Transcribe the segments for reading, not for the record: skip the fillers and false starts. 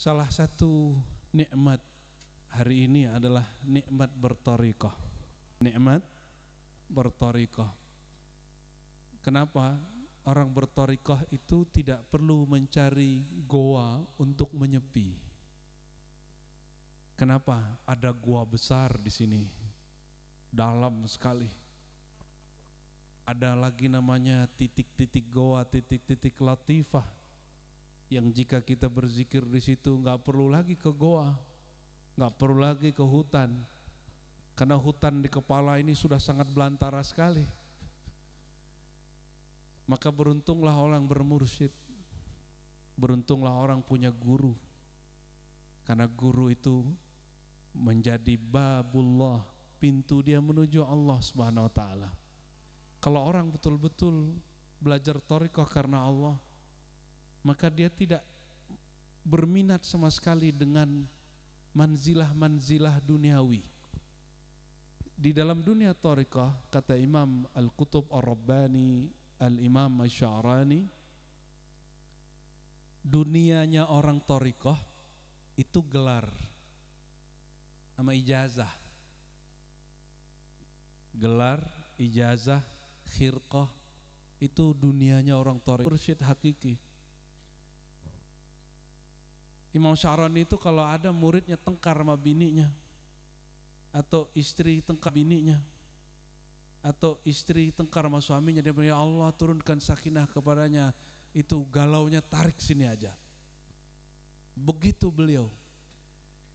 Salah satu nikmat hari ini adalah nikmat berthariqah. Nikmat berthariqah. Kenapa orang berthariqah itu tidak perlu mencari goa untuk menyepi? Kenapa? Ada goa besar di sini, dalam sekali. Ada lagi namanya titik-titik goa, titik-titik latifah, yang jika kita berzikir di situ nggak perlu lagi ke goa, nggak perlu lagi ke hutan, karena hutan di kepala ini sudah sangat belantara sekali. Maka beruntunglah orang bermursyid, beruntunglah orang punya guru, karena guru itu menjadi babullah, pintu dia menuju Allah Subhanahu wa Ta'ala. Kalau orang betul-betul belajar thariqah karena Allah, maka dia tidak berminat sama sekali dengan manzilah-manzilah duniawi. Di dalam dunia thariqah, kata Imam Al-Qutub Ar-Rabbani, Al-Imam Asy-Sya'rani, dunianya orang thariqah itu gelar sama ijazah. Gelar, ijazah, khirqah, itu dunianya orang thariqah, mursyid hakiki. Imam Sya'rani itu kalau ada muridnya tengkar sama bininya, atau istri tengkar bininya, atau istri tengkar sama suaminya, dia bilang, ya Allah turunkan sakinah kepadanya, itu galaunya tarik sini aja. Begitu beliau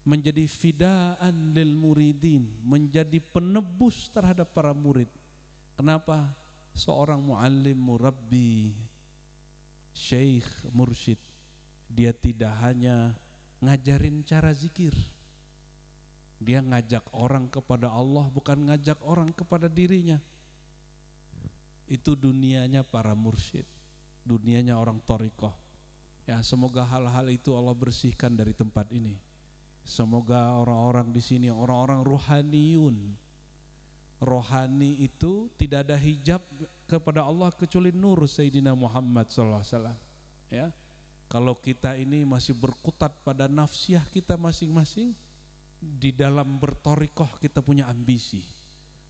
menjadi fidaan lil muridin, menjadi penebus terhadap para murid. Kenapa? Seorang muallim, murabbi, syekh, mursyid, dia tidak hanya ngajarin cara zikir, dia ngajak orang kepada Allah, bukan ngajak orang kepada dirinya. Itu dunianya para mursyid, dunianya orang thariqah. Ya, semoga hal-hal itu Allah bersihkan dari tempat ini. Semoga orang-orang di sini orang-orang ruhaniyun. Rohani itu tidak ada hijab kepada Allah kecuali nur Sayyidina Muhammad SAW. Ya, kalau kita ini masih berkutat pada nafsiyah kita masing-masing, di dalam berthariqah kita punya ambisi.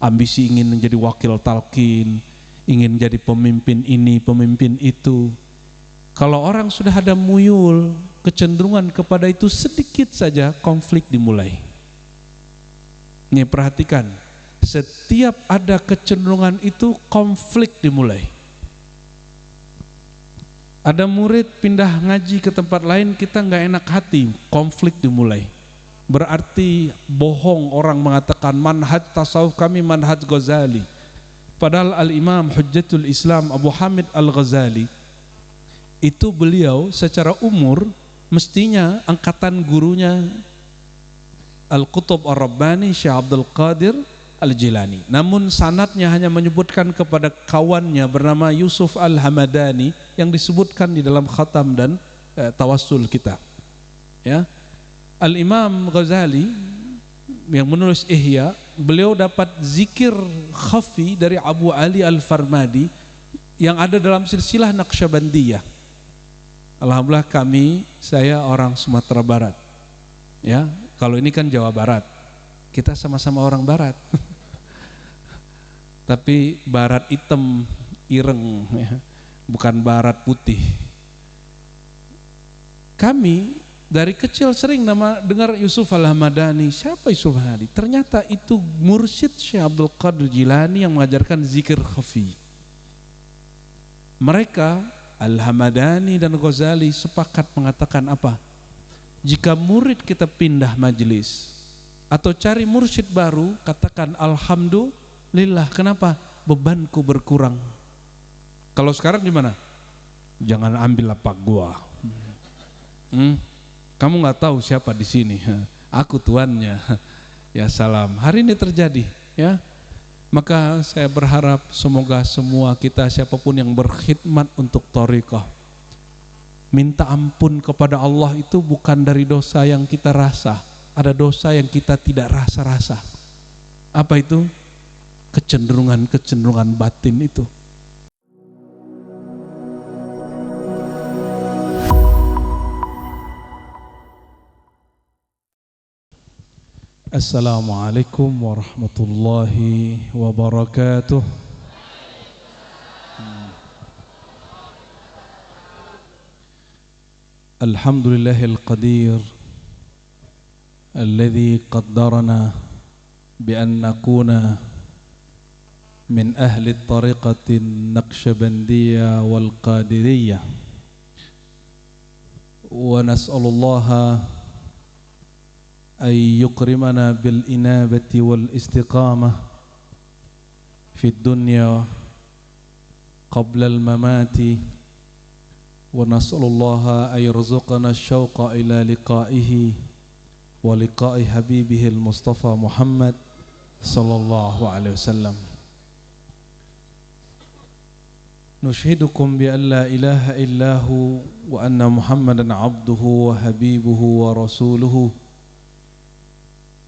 Ambisi ingin menjadi wakil talqin, ingin jadi pemimpin ini, pemimpin itu. Kalau orang sudah ada muyul, kecenderungan kepada itu, sedikit saja konflik dimulai. Ini perhatikan, setiap ada kecenderungan itu konflik dimulai. Ada murid pindah ngaji ke tempat lain, kita nggak enak hati, konflik dimulai. Berarti bohong orang mengatakan manhaj tasawuf kami manhaj Ghazali. Padahal Al-Imam Hujjatul Islam Abu Hamid Al-Ghazali itu beliau secara umur mestinya angkatan gurunya Al-Qutub Ar-Rabbani Syekh Abdul Qadir Al-Jilani. Namun sanadnya hanya menyebutkan kepada kawannya bernama Yusuf Al-Hamadani yang disebutkan di dalam khatam dan tawassul kita. Ya. Al-Imam Ghazali yang menulis Ihya, beliau dapat zikir khafi dari Abu Ali Al-Farmadi yang ada dalam silsilah Naqsyabandiyah. Alhamdulillah saya orang Sumatera Barat. Ya, kalau ini kan Jawa Barat. Kita sama-sama orang barat. Tapi barat hitam ireng, ya, bukan barat putih. Kami dari kecil sering dengar Yusuf Al-Hamadani. Siapa Yusuf Al-Hamadani? Ternyata itu mursyid Syekh Abdul Qadir Jilani yang mengajarkan zikir khafi. Mereka Al-Hamadani dan Ghazali sepakat mengatakan apa? Jika murid kita pindah majelis atau cari mursyid baru, katakan alhamdulillah. Kenapa? Bebanku berkurang. Kalau sekarang gimana? Jangan ambil lapak gua. Kamu nggak tahu siapa di sini. Aku tuannya. Ya salam. Hari ini terjadi, ya. Maka saya berharap semoga semua kita, siapapun yang berkhidmat untuk thariqah, minta ampun kepada Allah itu bukan dari dosa yang kita rasa. Ada dosa yang kita tidak rasa-rasa. Apa itu? Kecenderungan-kecenderungan batin itu. Assalamualaikum warahmatullahi wabarakatuh. Alhamdulillahil qadir alladhi qaddarana bi an nakuna min ahli tariqatin naqsyabandiyah wal qadiriyah, wa nas'alullaha ay yukrimana bil inabati wal istiqamah fid dunya qabla al mamati, wa nas'alullaha ay yarzuqana syauqa ila liqa'ihi wa liqa'i habibihi al Mustafa Muhammad sallallahu alaihi wasallam. Nushhidukum bi an la ilaha illahu wa anna Muhammadan abduhu wa habibuhu wa rasuluhu.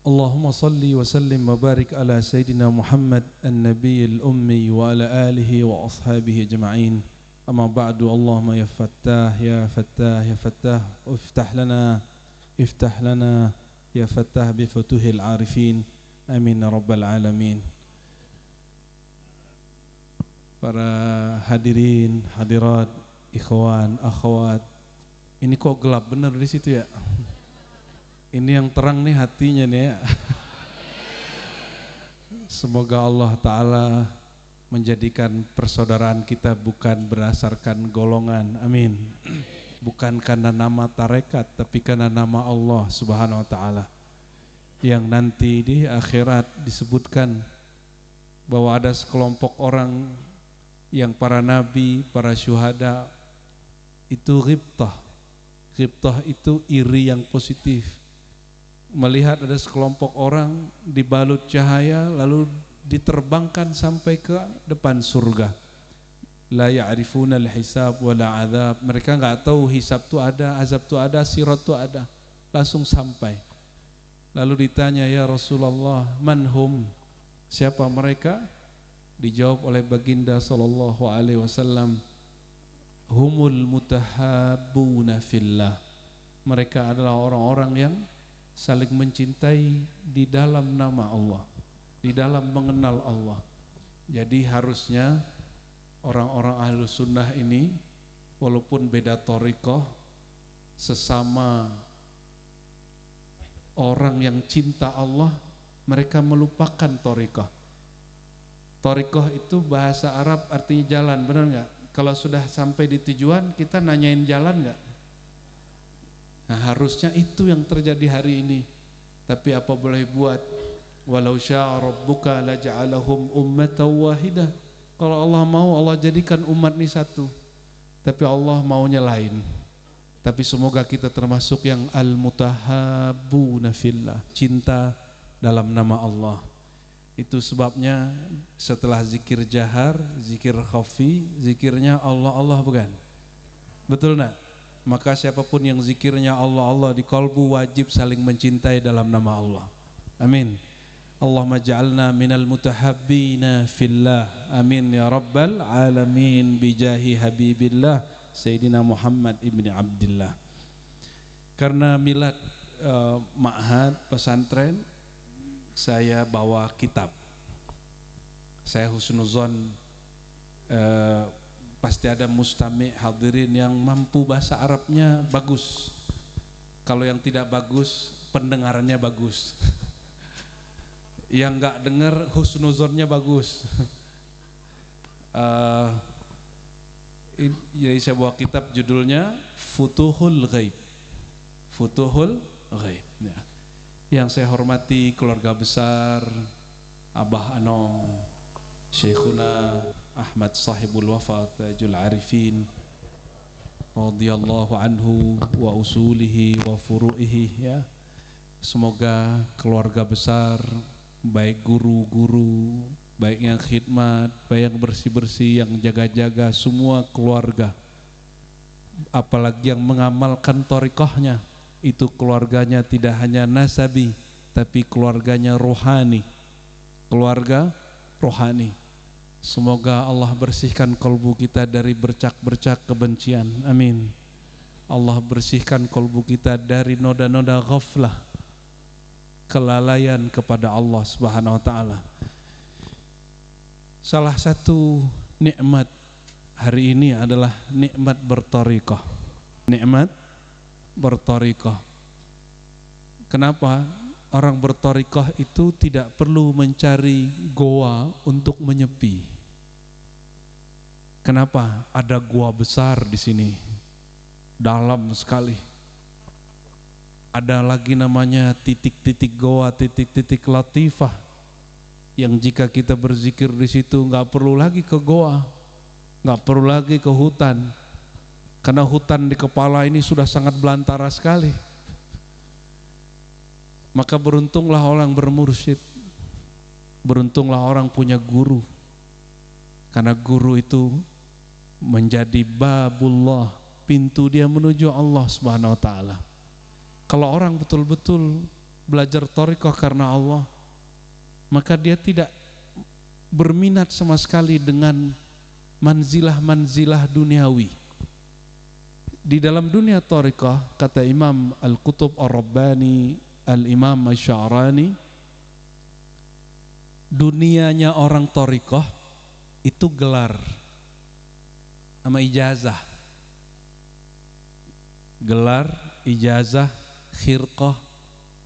Allahumma salli wa sallim wa barik ala Sayyidina Muhammad an-Nabiyil Ummi wa ala alihi wa ashabihi ajma'in. Amma ba'du, Allahumma ya Fattah ya Fattah ya Fattah iftah lana ya Fattah bi futuhil arifin. Amin ya rabbal alamin. Para hadirin, hadirat, ikhwan, akhwat. Ini kok gelap bener di situ ya? Ini yang terang nih hatinya nih ya. Semoga Allah Ta'ala menjadikan persaudaraan kita bukan berdasarkan golongan, amin. Bukan karena nama tarekat, tapi karena nama Allah Subhanahu Wa Ta'ala, yang nanti di akhirat disebutkan bahwa ada sekelompok orang yang para nabi, para syuhada itu ghibtah. Ghibtah itu iri yang positif, melihat ada sekelompok orang dibalut cahaya lalu diterbangkan sampai ke depan surga. La ya'rifuna al-hisab wa la azab. Mereka enggak tahu hisab itu ada, azab itu ada, sirat itu ada. Langsung sampai. Lalu ditanya, ya Rasulullah, manhum? Siapa mereka? Dijawab oleh baginda sallallahu alaihi wasallam, humul mutahabbuna fillah. Mereka adalah orang-orang yang saling mencintai di dalam nama Allah, di dalam mengenal Allah. Jadi harusnya orang-orang ahlu sunnah ini walaupun beda thariqah, sesama orang yang cinta Allah, mereka melupakan thariqah. Thariqah itu bahasa Arab artinya jalan, benar nggak? Kalau sudah sampai di tujuan kita nanyain jalan nggak? Nah, harusnya itu yang terjadi hari ini. Tapi apa boleh buat? Walau syaa rabbuka laja'alahum ummatan wahidah. Kalau Allah mau, Allah jadikan umat ini satu. Tapi Allah maunya lain. Tapi semoga kita termasuk yang al-mutahabbuna fillah, cinta dalam nama Allah. Itu sebabnya setelah zikir jahar, zikir khafi, zikirnya Allah Allah, bukan? Betul nak? Maka siapapun yang zikirnya Allah Allah di kalbu wajib saling mencintai dalam nama Allah. Amin. Allahumma ja'alna minal mutahabbina fillah. Amin ya rabbal alamin bijahi habibillah Sayyidina Muhammad ibni Abdillah. Karena milad ma'had pesantren, saya bawa kitab. Saya husnuzon pasti ada mustami' hadirin yang mampu bahasa Arabnya bagus. Kalau yang tidak bagus, pendengarannya bagus. Yang nggak dengar, husnuzonnya bagus. Jadi saya bawa kitab judulnya Futuhul Ghaib. Futuhul Ghaib ya. Yang saya hormati keluarga besar Abah Anong, Syekhuna Ahmad sahibul wafat Tajul Arifin radhiyallahu anhu wa usulihi wa furu'ihi ya. Semoga keluarga besar, baik guru-guru, baik yang khidmat, baik yang bersih-bersih, yang jaga-jaga, semua keluarga, apalagi yang mengamalkan thariqahnya, itu keluarganya tidak hanya nasabi tapi keluarganya rohani, keluarga rohani. Semoga Allah bersihkan kalbu kita dari bercak-bercak kebencian, amin. Allah bersihkan kalbu kita dari noda-noda ghaflah, kelalaian kepada Allah Subhanahu wa taala. Salah satu nikmat hari ini adalah nikmat berthariqah. Nikmat berthariqah. Kenapa orang berthariqah itu tidak perlu mencari goa untuk menyepi? Kenapa? Ada goa besar di sini, dalam sekali. Ada lagi namanya titik-titik goa, titik-titik latifah, yang jika kita berzikir di situ nggak perlu lagi ke goa, nggak perlu lagi ke hutan, karena hutan di kepala ini sudah sangat belantara sekali. Maka beruntunglah orang bermursyid, beruntunglah orang punya guru, karena guru itu menjadi babullah, pintu dia menuju Allah Subhanahu wa taala. Kalau orang betul-betul belajar thariqah karena Allah, maka dia tidak berminat sama sekali dengan manzilah-manzilah duniawi. Di dalam dunia thariqah, kata Imam Al-Qutub Ar-Rabbani, Al-Imam Asy-Sya'rani, dunianya orang thariqah itu gelar sama ijazah. Gelar, ijazah, khirqah,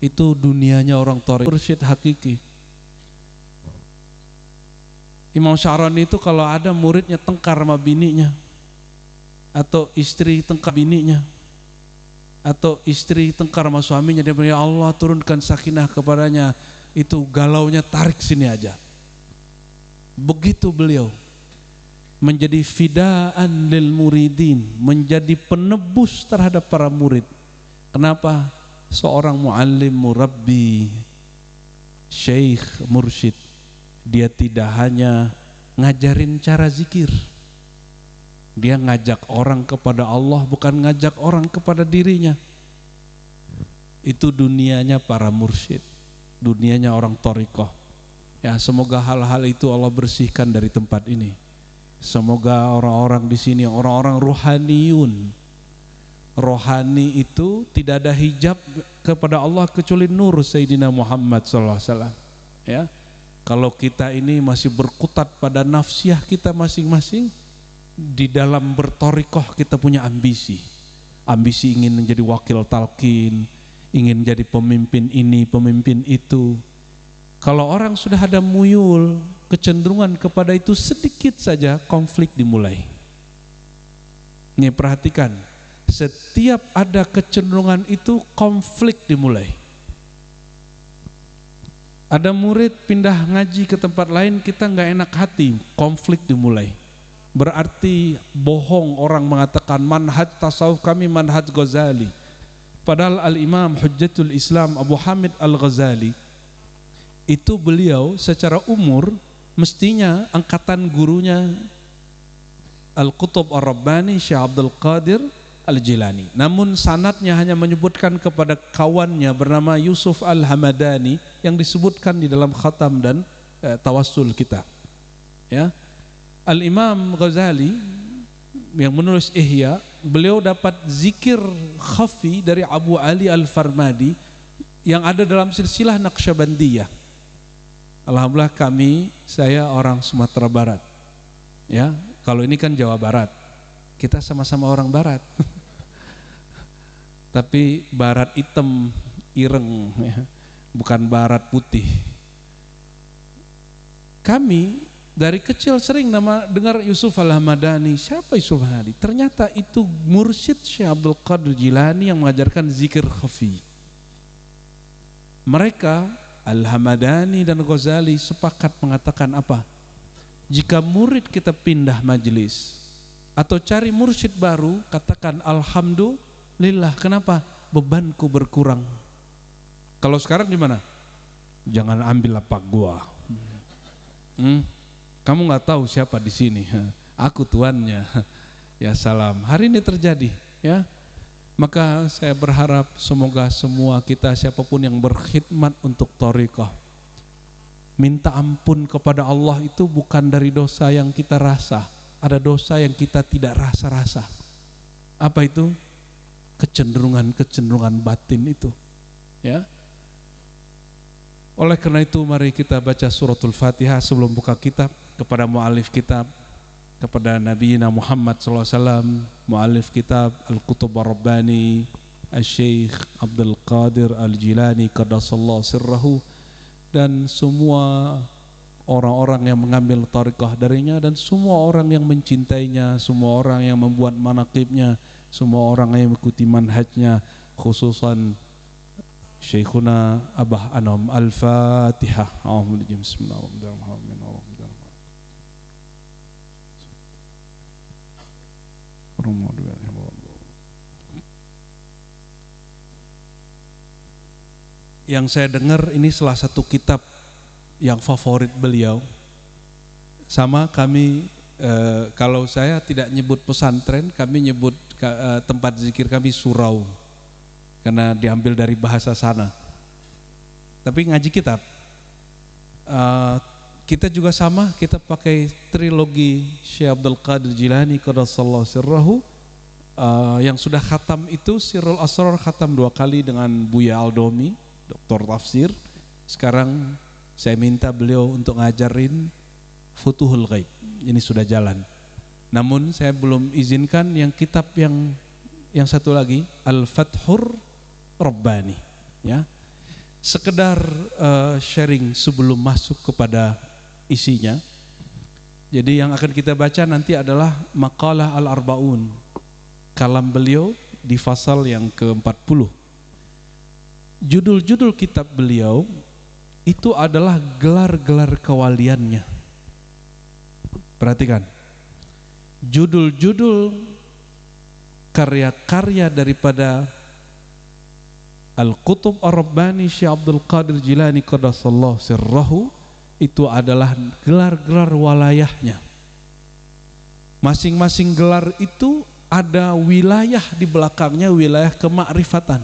itu dunianya orang thariqah, mursyid hakiki. Imam Sya'rani itu kalau ada muridnya tengkar sama bininya, atau istri tengkar bininya, atau istri tengkar sama suaminya, dia bilang, ya Allah turunkan sakinah kepadanya, itu galaunya tarik sini aja. Begitu beliau menjadi fidaan lil muridin, menjadi penebus terhadap para murid. Kenapa? Seorang muallim, murabbi, syekh, mursyid, dia tidak hanya ngajarin cara zikir, dia ngajak orang kepada Allah, bukan ngajak orang kepada dirinya. Itu dunianya para mursyid, dunianya orang thariqah. Ya, semoga hal-hal itu Allah bersihkan dari tempat ini. Semoga orang-orang di sini orang-orang rohaniyun. Rohani itu tidak ada hijab kepada Allah kecuali nur Sayyidina Muhammad SAW. Ya, kalau kita ini masih berkutat pada nafsiyah kita masing-masing, di dalam berthariqah kita punya ambisi. Ambisi ingin menjadi wakil talqin, ingin jadi pemimpin ini, pemimpin itu. Kalau orang sudah ada muyul, kecenderungan kepada itu, sedikit saja konflik dimulai. Ini perhatikan, setiap ada kecenderungan itu konflik dimulai. Ada murid pindah ngaji ke tempat lain, kita nggak enak hati, konflik dimulai. Berarti bohong orang mengatakan manhaj tasawuf kami manhaj Ghazali. Padahal Al-Imam Hujjatul Islam Abu Hamid Al-Ghazali itu beliau secara umur mestinya angkatan gurunya Al-Qutub Ar-Rabbani Syekh Abdul Qadir Al-Jilani. Namun sanadnya hanya menyebutkan kepada kawannya bernama Yusuf Al-Hamadani yang disebutkan di dalam khatam dan tawassul kita. Ya. Al-Imam Ghazali yang menulis Ihya, beliau dapat zikir khafi dari Abu Ali Al-Farmadi yang ada dalam silsilah Naqsyabandiyah. Alhamdulillah saya orang Sumatera Barat. Ya, kalau ini kan Jawa Barat. Kita sama-sama orang Barat. Tapi Barat hitam, ireng, ya, bukan Barat putih. Kami dari kecil sering dengar Yusuf Al-Hamadani. Siapa Yusuf Al-Hamadani? Ternyata itu mursyid Syekh Abdul Qadir Jilani yang mengajarkan zikir khafi. Mereka Al-Hamadani dan Ghazali sepakat mengatakan apa? Jika murid kita pindah majelis atau cari mursyid baru, katakan alhamdulillah. Kenapa? Bebanku berkurang. Kalau sekarang gimana? Jangan ambil lapak gua. Kamu nggak tahu siapa di sini. Aku tuannya. Ya salam. Hari ini terjadi, ya. Maka saya berharap semoga semua kita, siapapun yang berkhidmat untuk thariqah, minta ampun kepada Allah itu bukan dari dosa yang kita rasa. Ada dosa yang kita tidak rasa-rasa. Apa itu? Kecenderungan-kecenderungan batin itu. Ya. Oleh karena itu mari kita baca suratul Fatihah sebelum buka kitab, kepada mu'alif kitab, kepada Nabi Muhammad SAW, mu'alif kitab Al-Qutub Ar-Rabbani Al-Syeikh Abdul Qadir Al-Jilani Qaddasallahu sirrahu, dan semua orang-orang yang mengambil tariqah darinya, dan semua orang yang mencintainya, semua orang yang membuat manaqibnya, semua orang yang mengikuti manhajnya, khususan Syekhuna Abah Anam. Al-Fatihah. Bismillahirrahmanirrahim. Yang saya dengar ini salah satu kitab yang favorit beliau. Sama kami, kalau saya tidak nyebut pesantren, kami nyebut tempat zikir kami surau, karena diambil dari bahasa sana. Tapi ngaji kitab, kita juga sama, kita pakai trilogi Syekh Abdul Qadir Jilani Qaddasallahu sirrahu. Yang sudah khatam itu Sirrul Asrar, khatam 2 kali dengan Buya Aldomi, doktor tafsir. Sekarang saya minta beliau untuk ngajarin Futuhul Ghaib, ini sudah jalan. Namun saya belum izinkan yang kitab yang satu lagi, Al-Fathur Rabbani, ya. Sekedar sharing sebelum masuk kepada isinya. Jadi yang akan kita baca nanti adalah Maqalah Al-Arbaun, kalam beliau di fasal yang ke-40. Judul-judul kitab beliau itu adalah gelar-gelar kewaliannya. Perhatikan, judul-judul karya-karya daripada Al-Qutub Ar-Rabbani Syekh Abdul Qadir Jilani Qaddasallahu sirrahu itu adalah gelar-gelar walayahnya. Masing-masing gelar itu ada wilayah di belakangnya, wilayah kemakrifatan.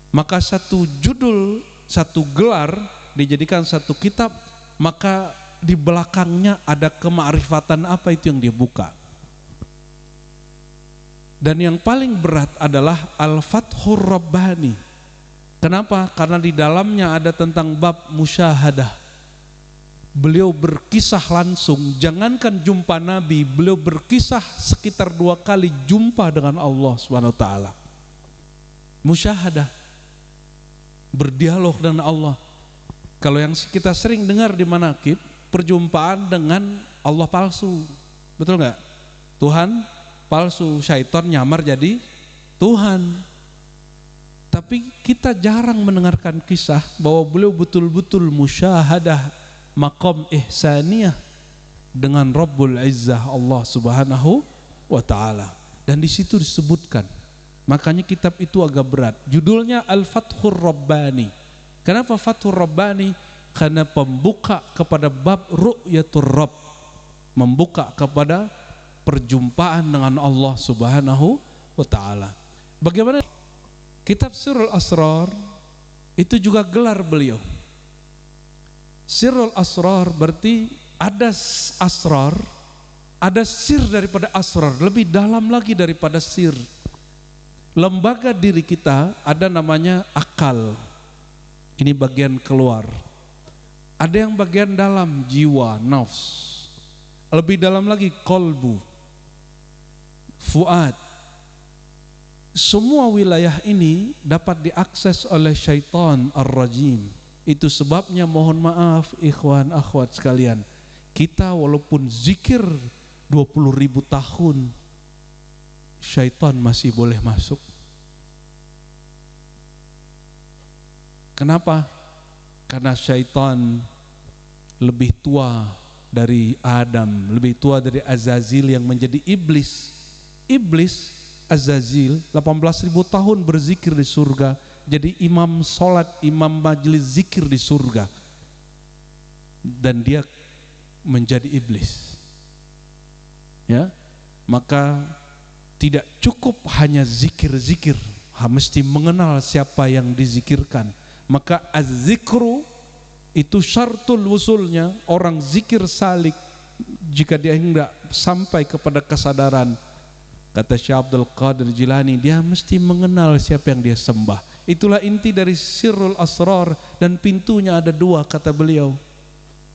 Maka satu judul, satu gelar dijadikan satu kitab, maka di belakangnya ada kemakrifatan apa itu yang dia buka. Dan yang paling berat adalah Al-Fathur Rabbani. Kenapa? Karena di dalamnya ada tentang bab musyahadah. Beliau berkisah langsung, jangankan jumpa Nabi, beliau berkisah sekitar 2 kali jumpa dengan Allah SWT. Musyahadah, berdialog dengan Allah. Kalau yang kita sering dengar di manaqib, perjumpaan dengan Allah palsu, betul nggak? Tuhan palsu, syaitan nyamar jadi Tuhan. Tapi kita jarang mendengarkan kisah bahwa beliau betul-betul musyahadah maqam ihsaniyah dengan Rabbul Izzah Allah Subhanahu wa Ta'ala. Dan di situ disebutkan, makanya kitab itu agak berat. Judulnya Al-Fathur Rabbani. Kenapa Fathur Rabbani? Karena pembuka kepada bab ru'yatur Rabb, membuka kepada perjumpaan dengan Allah Subhanahu wa Ta'ala. Bagaimana kitab Sirrul Asrar itu juga gelar beliau. Sirrul Asrar berarti ada asrar, ada sir daripada asrar, lebih dalam lagi daripada sir. Lembaga diri kita ada namanya akal, ini bagian keluar. Ada yang bagian dalam, jiwa, nafs. Lebih dalam lagi kolbu, fuad. Semua wilayah ini dapat diakses oleh syaitan ar-rajim. Itu sebabnya mohon maaf ikhwan akhwat sekalian, kita walaupun zikir 20.000 tahun, syaitan masih boleh masuk. Kenapa? Karena syaitan lebih tua dari Adam, lebih tua dari Azazil yang menjadi iblis. Iblis Azazil 18.000 tahun berzikir di surga, jadi imam sholat, imam majlis zikir di surga, dan dia menjadi iblis. Ya, maka tidak cukup hanya zikir-zikir, mesti mengenal siapa yang dizikirkan. Maka az-zikru itu syartul wusulnya. Orang zikir salik jika dia hendak sampai kepada kesadaran Kata Syekh Abdul Qadir Jilani, dia mesti mengenal siapa yang dia sembah. Itulah inti dari Sirrul Asrar, dan pintunya ada dua kata beliau.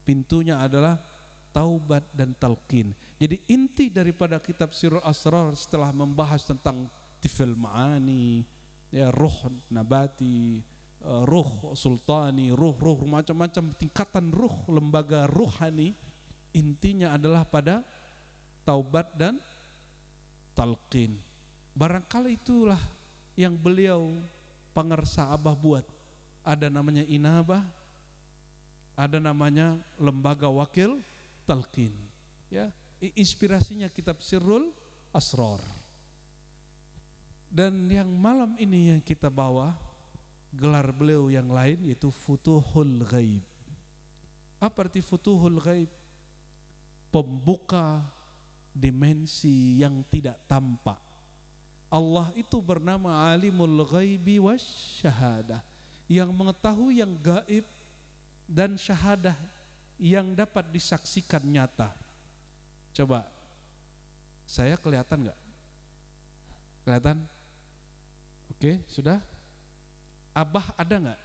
Pintunya adalah taubat dan talqin. Jadi inti daripada kitab Sirrul Asrar setelah membahas tentang tifil ma'ani, ya, ruh nabati, ruh sultani, ruh macam-macam tingkatan ruh, lembaga ruhani, intinya adalah pada taubat dan talqin. Barangkali itulah yang beliau pangarsa Abah buat. Ada namanya inabah, ada namanya lembaga wakil talqin, ya. Inspirasinya kitab Sirrul Asrar. Dan yang malam ini yang kita bawa gelar beliau yang lain, yaitu Futuhul Ghaib. Apa arti Futuhul Ghaib? Pembuka dimensi yang tidak tampak. Allah itu bernama Alimul Ghaibi Wasyahadah, yang mengetahui yang gaib dan syahadah yang dapat disaksikan nyata. Coba, saya kelihatan nggak? Kelihatan? Oke, sudah? Abah ada nggak?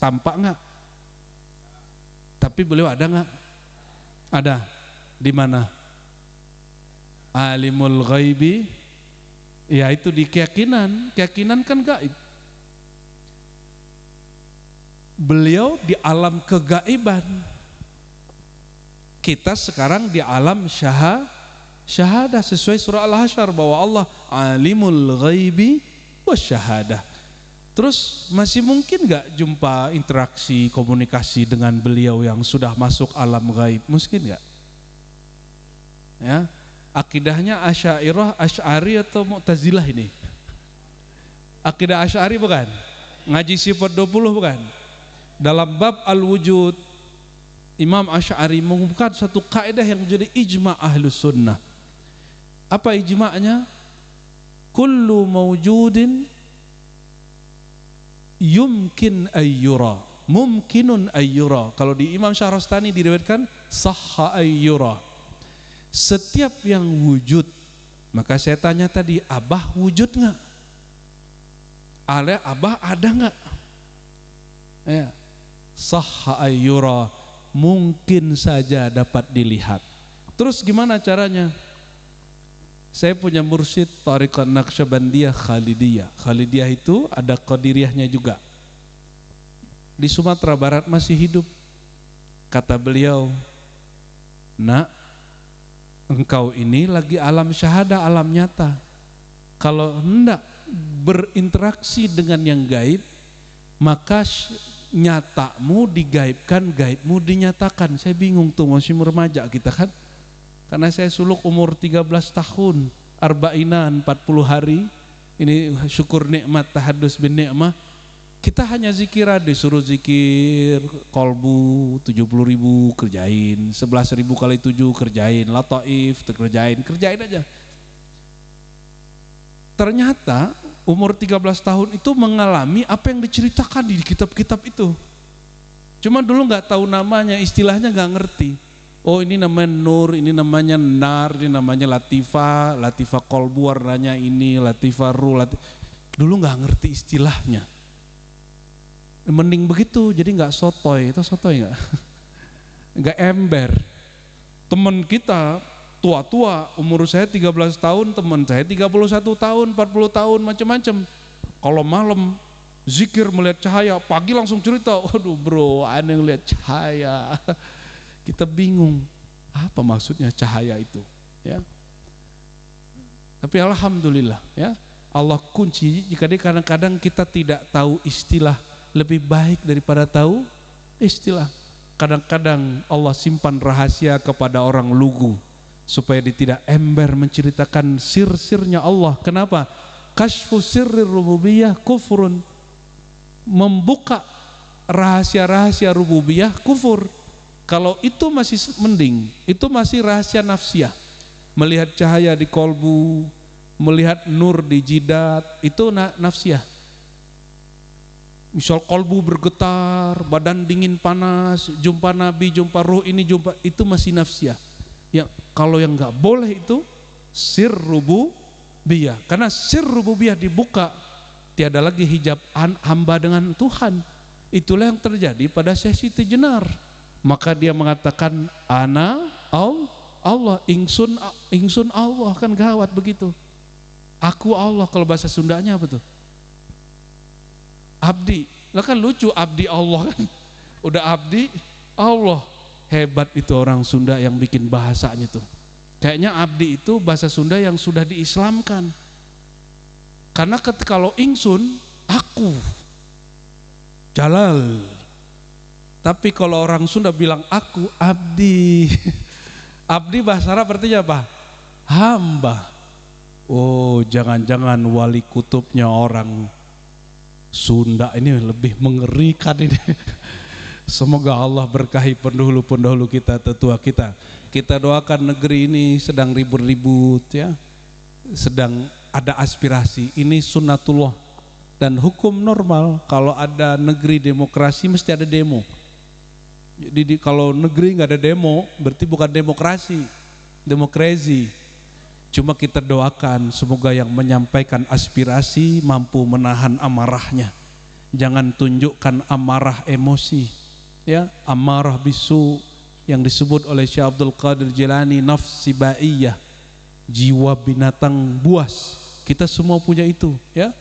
Tampak nggak? Tapi beliau ada nggak? Ada. Di mana? Alimul Ghaibi, ya itu di keyakinan. Keyakinan kan gaib. Beliau di alam kegaiban. Kita sekarang di alam syahadah, sesuai surah Al-Hasyr bahwa Allah Alimul Ghaibi Wasyahadah. Terus masih mungkin gak jumpa interaksi komunikasi dengan beliau yang sudah masuk alam gaib? Mungkin gak? Ya, akidahnya Asy'ariyah, Asy'ari atau Mu'tazilah ini? Akidah Asy'ari bukan? Ngaji sifat 20 bukan? Dalam bab al-wujud, Imam Asy'ari mengungkapkan satu kaidah yang menjadi ijma' ahlus sunnah. Apa ijma'nya? Kullu mawjudin yumkin ayyura, mumkinun ayyura. Kalau di Imam Syahrastani diriwayatkan sahha ayyura, setiap yang wujud. Maka saya tanya tadi, Abah wujud nggak? Abah ada nggak? Ya, sahha ayyura, mungkin saja dapat dilihat. Terus gimana caranya? Saya punya mursyid Thariqah Naqsyabandiyah Khalidiyah. Khalidiyah itu ada Qadiriyahnya juga. Di Sumatera Barat masih hidup. Kata beliau, nak, engkau ini lagi alam syahadah, alam nyata. Kalau hendak berinteraksi dengan yang gaib, maka nyatamu digaibkan, gaibmu dinyatakan. Saya bingung tuh, masih remaja kita kan. Karena saya suluk umur 13 tahun, arbainan 40 hari. Ini syukur nikmat, tahadus bin nikmah. Kita hanya zikiran, disuruh zikir kolbu 70.000 kerjain, 11.000 kali 7 kerjain, lataif kerjain aja. Ternyata umur 13 tahun itu mengalami apa yang diceritakan di kitab-kitab itu. Cuma dulu nggak tahu namanya, istilahnya nggak ngerti. Oh, ini namanya nur, ini namanya nar, ini namanya latifah, latifah kolbu warnanya ini, latifah ruh, dulu nggak ngerti istilahnya. Mending begitu, jadi nggak sotoy. Itu sotoy nggak? Nggak ember. Teman kita tua-tua, umur saya 13 tahun, teman saya 31 tahun, 40 tahun, macam-macam. Kalau malam zikir melihat cahaya, pagi langsung cerita, waduh bro, aneh ngelihat cahaya. Kita bingung apa maksudnya cahaya itu, ya. Tapi alhamdulillah, ya, Allah kunci. Jika kadang-kadang kita tidak tahu istilah, lebih baik daripada tahu istilah. Kadang-kadang Allah simpan rahasia kepada orang lugu supaya dia tidak ember menceritakan sir-sirnya Allah. Kenapa? Kashfu sirri rububiyah kufrun, membuka rahasia-rahasia rububiyah kufur. Kalau itu masih mending, itu masih rahasia nafsiyah. Melihat cahaya di kolbu, melihat nur di jidat, itu nafsiyah. Misal kolbu bergetar, badan dingin panas, jumpa Nabi, jumpa ruh ini, jumpa, itu masih nafsiyah. Yang kalau yang nggak boleh itu sir rububiyah, karena sir rububiyah dibuka, tiada lagi hijab hamba dengan Tuhan. Itulah yang terjadi pada Syekh Siti Jenar. Maka dia mengatakan ana Allah, ingsun Allah, kan gawat begitu. Aku Allah, kalau bahasa Sundanya apa tuh? Abdi. Lah kan lucu, abdi Allah kan. Udah abdi Allah. Hebat itu orang Sunda yang bikin bahasanya tuh. Kayaknya abdi itu bahasa Sunda yang sudah diislamkan. Karena kalau ingsun, aku Jalal. Tapi kalau orang Sunda bilang aku abdi. Abdi bahasa Arab artinya apa? Hamba. Oh, jangan-jangan wali kutubnya orang Sunda ini lebih mengerikan ini. Semoga Allah berkahi pendahulu-pendahulu kita, tetua kita. Kita doakan negeri ini sedang ribut-ribut ya. Sedang ada aspirasi. Ini sunnatullah dan hukum normal. Kalau ada negeri demokrasi mesti ada demo. Jadi kalau negeri nggak ada demo berarti bukan demokrasi, demokrasi. Cuma kita doakan semoga yang menyampaikan aspirasi mampu menahan amarahnya. Jangan tunjukkan amarah emosi, ya, amarah bisu yang disebut oleh Syekh Abdul Qadir Jilani nafsi ba'iyah, jiwa binatang buas. Kita semua punya itu, ya.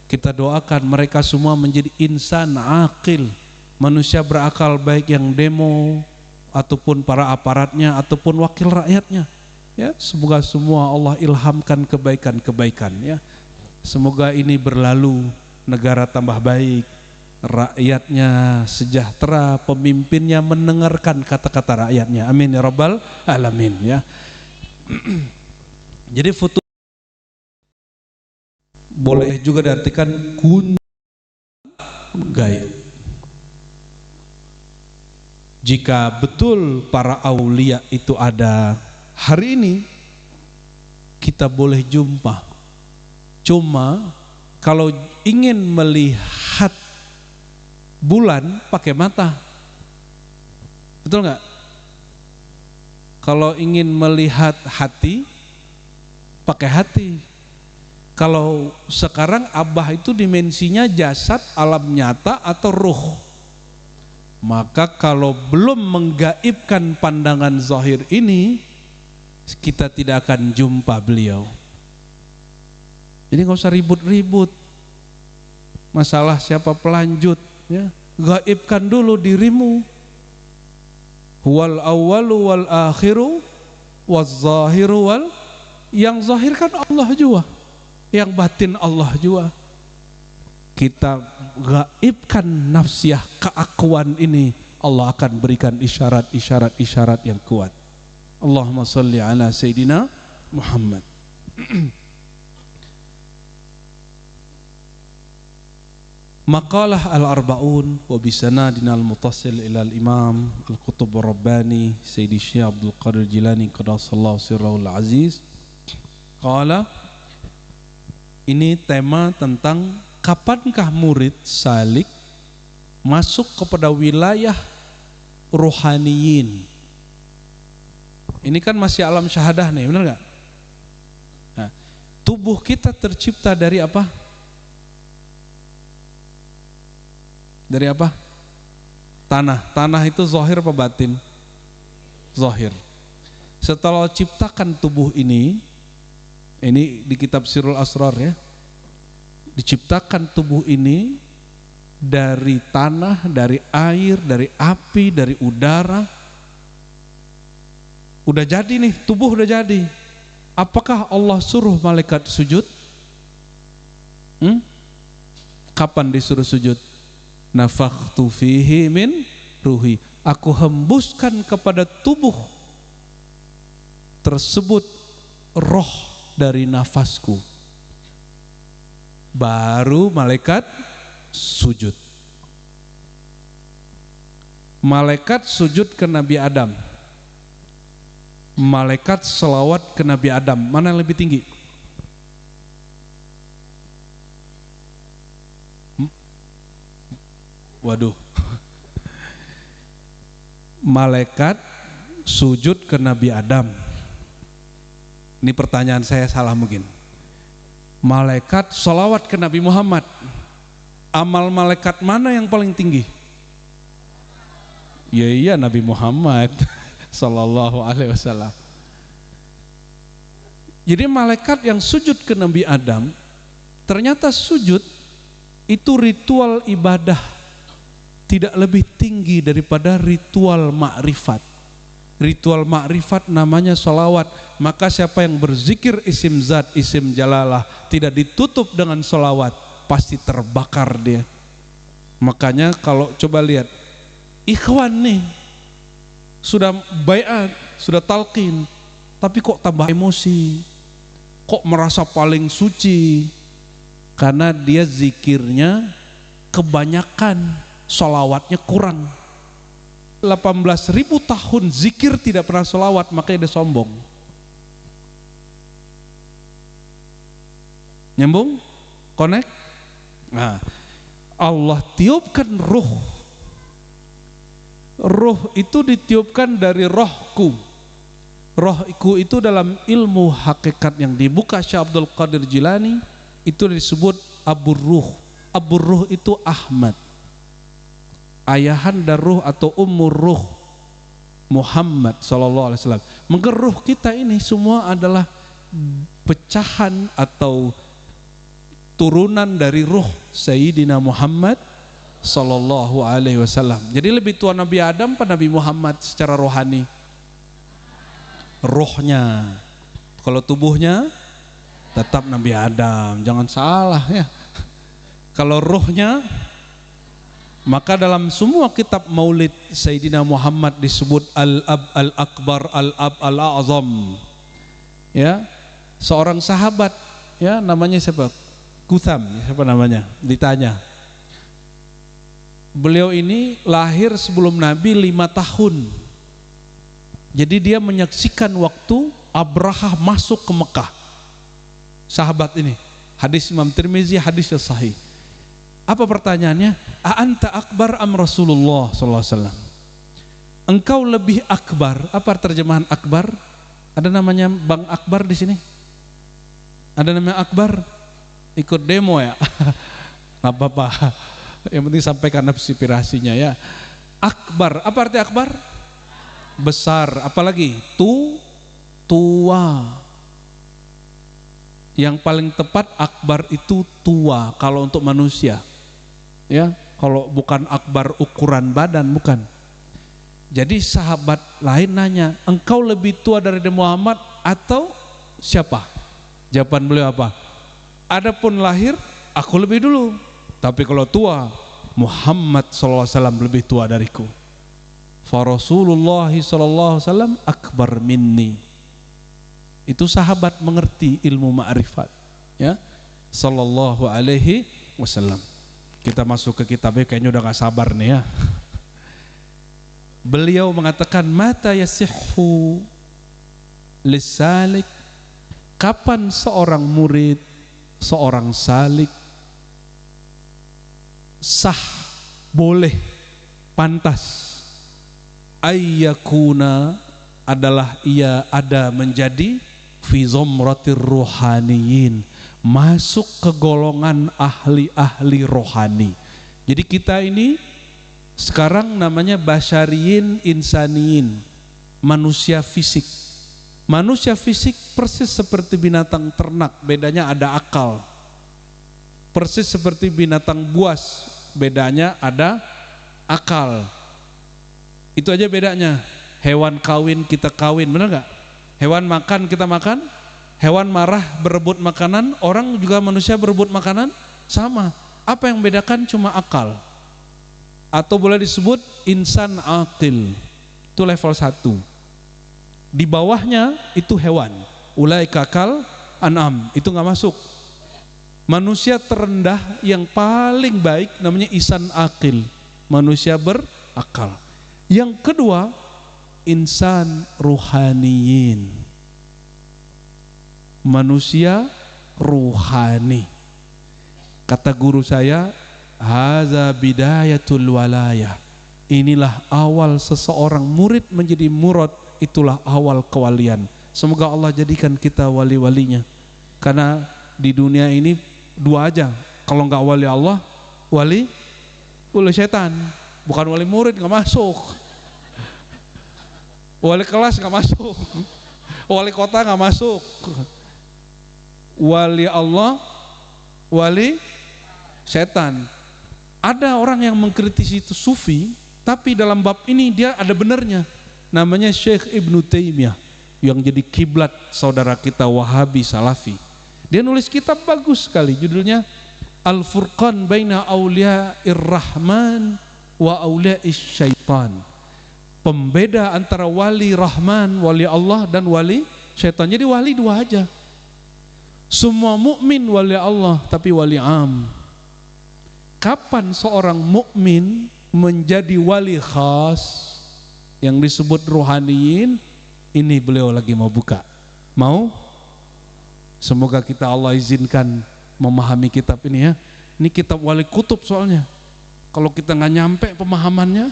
Kita doakan mereka semua menjadi insan aqil, manusia berakal, baik yang demo ataupun para aparatnya ataupun wakil rakyatnya. Ya, semoga semua Allah ilhamkan kebaikan-kebaikan ya. Semoga ini berlalu, negara tambah baik, rakyatnya sejahtera, pemimpinnya mendengarkan kata-kata rakyatnya. Amin ya rabbal alamin ya. Jadi foto boleh juga diartikan kun gaib. Jika betul para aulia itu ada hari ini, kita boleh jumpa. Cuma kalau ingin melihat bulan pakai mata, betul nggak? Kalau ingin melihat hati pakai hati. Kalau sekarang Abah itu dimensinya jasad, alam nyata atau ruh. Maka kalau belum menggaibkan pandangan zahir ini, kita tidak akan jumpa beliau. Jadi nggak usah ribut-ribut masalah siapa pelanjut ya. Gaibkan dulu dirimu. Huwal awwalu wal akhiru waz zahiru wal, yang zahir kan Allah juga, yang batin Allah juga. Kita gaibkan nafsiyah keakuan ini, Allah akan berikan isyarat-isyarat yang kuat. Allahumma salli ala Sayyidina Muhammad. Maqalah al-arba'un wa bisanadina al-mutasil ila al-imam al-qutub ar-rabbani Sayyidi Syekh Abdul Qadir Jilani qaddasallahu sirrahul aziz. Qala, ini tema tentang kapankah murid salik masuk kepada wilayah ruhaniyin. Ini kan masih alam syahadah nih, benar nggak? Nah, tubuh kita tercipta dari apa? Dari apa? Tanah. Tanah itu zahir apa batin? Zahir. Setelah ciptakan tubuh ini di kitab Sirrul Asrar ya, diciptakan tubuh ini dari tanah, dari air, dari api, dari udara. Udah jadi nih, tubuh udah jadi. Apakah Allah suruh malaikat sujud? Kapan disuruh sujud? Nafakhtu fihi min ruhi. Aku hembuskan kepada tubuh tersebut roh dari nafasku. Baru malaikat sujud. Malaikat sujud ke Nabi Adam. Malaikat selawat ke Nabi Adam. Mana yang lebih tinggi? Waduh. Malaikat sujud ke Nabi Adam. Ini pertanyaan saya salah mungkin. Malaikat sholawat ke Nabi Muhammad. Amal malaikat mana yang paling tinggi? Ya iya Nabi Muhammad sallallahu alaihi wasallam. Jadi malaikat yang sujud ke Nabi Adam, ternyata sujud itu ritual ibadah tidak lebih tinggi daripada ritual ma'rifat. Ritual ma'rifat namanya sholawat. Maka siapa yang berzikir isim zat, isim jalalah tidak ditutup dengan sholawat, pasti terbakar dia. Makanya kalau coba lihat ikhwan nih sudah baiat, sudah talqin, tapi kok tambah emosi, kok merasa paling suci, karena dia zikirnya kebanyakan, sholawatnya kurang. 18.000 tahun zikir tidak pernah sholawat, makanya dia sombong. Nyambung? Connect? Nah, Allah tiupkan ruh. Ruh itu ditiupkan dari rohku. Rohku itu dalam ilmu hakikat yang dibuka Syekh Abdul Qadir Jilani itu disebut Abu Ruh. Abu Ruh itu Ahmad, ayahanda ruh atau ummur ruh Muhammad sallallahu alaihi wasallam. Maka ruh kita ini semua adalah pecahan atau turunan dari ruh Sayyidina Muhammad sallallahu alaihi wasallam. Jadi lebih tua Nabi Adam pada Nabi Muhammad secara rohani. Rohnya. Kalau tubuhnya tetap Nabi Adam, jangan salah ya. Kalau rohnya, maka dalam semua kitab Maulid Sayyidina Muhammad disebut Al-Ab Al-Akbar, Al-Ab Al-Azam. Ya, seorang sahabat, ya namanya siapa? Kutham, siapa namanya? Ditanya. Beliau ini lahir sebelum Nabi 5 tahun. Jadi dia menyaksikan waktu Abrahah masuk ke Mekah. Sahabat ini, hadis Imam Tirmizi, hadis yang sahih. Apa pertanyaannya? A'anta akbar am Rasulullah sallallahu alaihi wasallam? Engkau lebih akbar. Apa terjemahan akbar? Ada namanya Bang Akbar di sini? Ada namanya Akbar? Ikut demo ya? Nggak apa-apa. Yang penting sampaikan aspirasinya ya. Akbar, apa arti akbar? Besar. Apalagi? Tua. Yang paling tepat akbar itu tua kalau untuk manusia. Ya, kalau bukan akbar ukuran badan, bukan. Jadi sahabat lain nanya, engkau lebih tua dari Muhammad atau siapa? Jawaban beliau apa? Adapun lahir, aku lebih dulu. Tapi kalau tua, Muhammad SAW lebih tua dariku. Fa Rasulullah SAW akbar minni. Itu sahabat mengerti ilmu ma'rifat. Ya, sallallahu alaihi wasallam. Kita masuk ke kitabnya, kayaknya udah gak sabar nih ya. Beliau mengatakan, mata yasihhu lisalik, kapan seorang murid, seorang salik sah, boleh, pantas, ayyakuna adalah ia ada menjadi fi zomratir ruhaniyin, masuk ke golongan ahli-ahli rohani. Jadi kita ini sekarang namanya basyariyin insaniyin, manusia fisik. Manusia fisik persis seperti binatang ternak, bedanya ada akal. Persis seperti binatang buas, bedanya ada akal. Itu aja bedanya. Hewan kawin, kita kawin, benar gak? Hewan makan, kita makan. Hewan marah berebut makanan, orang juga manusia berebut makanan, sama. Apa yang bedakan? Cuma akal. Atau boleh disebut insan aqil. Itu level 1. Di bawahnya itu hewan. Ulaika kal an'am, itu nggak masuk. Manusia terendah yang paling baik namanya insan aqil, manusia berakal. Yang kedua, insan ruhaniyin, manusia ruhani. Kata guru saya, haza bidayatul walayah, inilah awal seseorang murid menjadi murad itulah awal kewalian. Semoga Allah jadikan kita wali-walinya. Karena di dunia ini dua aja, kalau nggak wali Allah, wali setan. Bukan wali murid, nggak masuk. Wali kelas nggak masuk. Wali kota nggak masuk. Wali Allah, wali setan. Ada orang yang mengkritisi itu sufi, tapi dalam bab ini dia ada benernya. Namanya Syekh Ibnu Taimiyah, yang jadi kiblat saudara kita Wahabi Salafi. Dia nulis kitab bagus sekali, judulnya Al-Furqan Baina Auliya'ir Rahman wa Auliya'is Syaitan. Pembeda antara wali Rahman, wali Allah, dan wali syaitan. Jadi wali dua aja. Semua mukmin wali Allah, tapi wali am. Kapan seorang mukmin menjadi wali khas yang disebut ruhaniyin? Ini beliau lagi mau buka. Mau? Semoga kita Allah izinkan memahami kitab ini ya. Ini kitab wali kutub soalnya. Kalau kita nggak nyampe pemahamannya,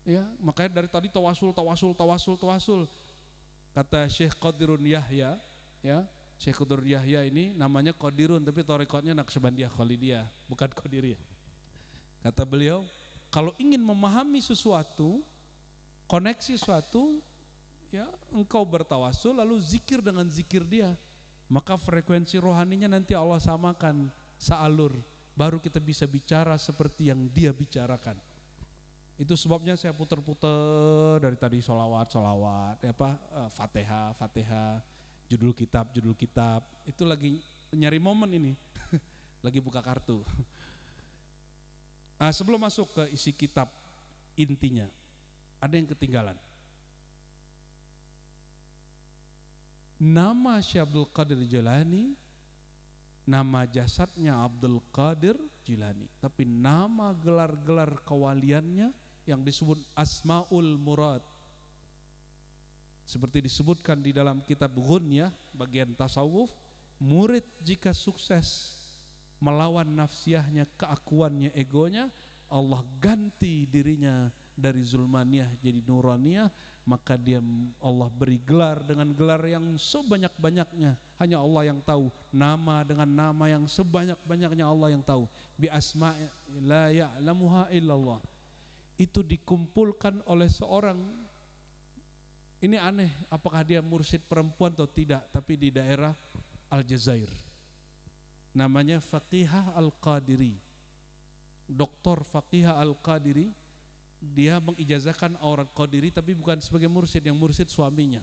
ya makanya dari tadi tawasul. Kata Syekh Qadirun Yahya, ya Syekh Qadirun Yahya ini namanya Qadirun, tapi tarekatnya Naqsyabandiyah Khalidiyah, bukan Qadiriyah. Kata beliau, kalau ingin memahami sesuatu, koneksi sesuatu, ya engkau bertawasul lalu zikir dengan zikir dia, maka frekuensi rohaninya nanti Allah samakan sealur, baru kita bisa bicara seperti yang dia bicarakan. Itu sebabnya saya puter-puter dari tadi solawat, fatihah, judul kitab, itu lagi nyari momen ini, lagi buka kartu. Nah, sebelum masuk ke isi kitab intinya, ada yang ketinggalan. Nama Syekh Abdul Qadir Jilani, nama jasadnya Abdul Qadir Jilani, tapi nama gelar-gelar kewaliannya yang disebut Asmaul Murad. Seperti disebutkan di dalam kitab Ghunyah bagian tasawuf, murid jika sukses melawan nafsiyahnya, keakuannya, egonya, Allah ganti dirinya dari zulmaniyah jadi nuraniyah, maka dia Allah beri gelar dengan gelar yang sebanyak-banyaknya, hanya Allah yang tahu. Nama dengan nama yang sebanyak-banyaknya Allah yang tahu. Bi asma'i la ya'lamuha illallah. Itu dikumpulkan oleh seorang, ini aneh, apakah dia mursyid perempuan atau tidak, tapi di daerah Aljazair, namanya Faqihah Al-Qadiri, Dr. Faqihah Al-Qadiri. Dia mengijazahkan aurat Qadiri, tapi bukan sebagai mursyid, yang mursyid suaminya.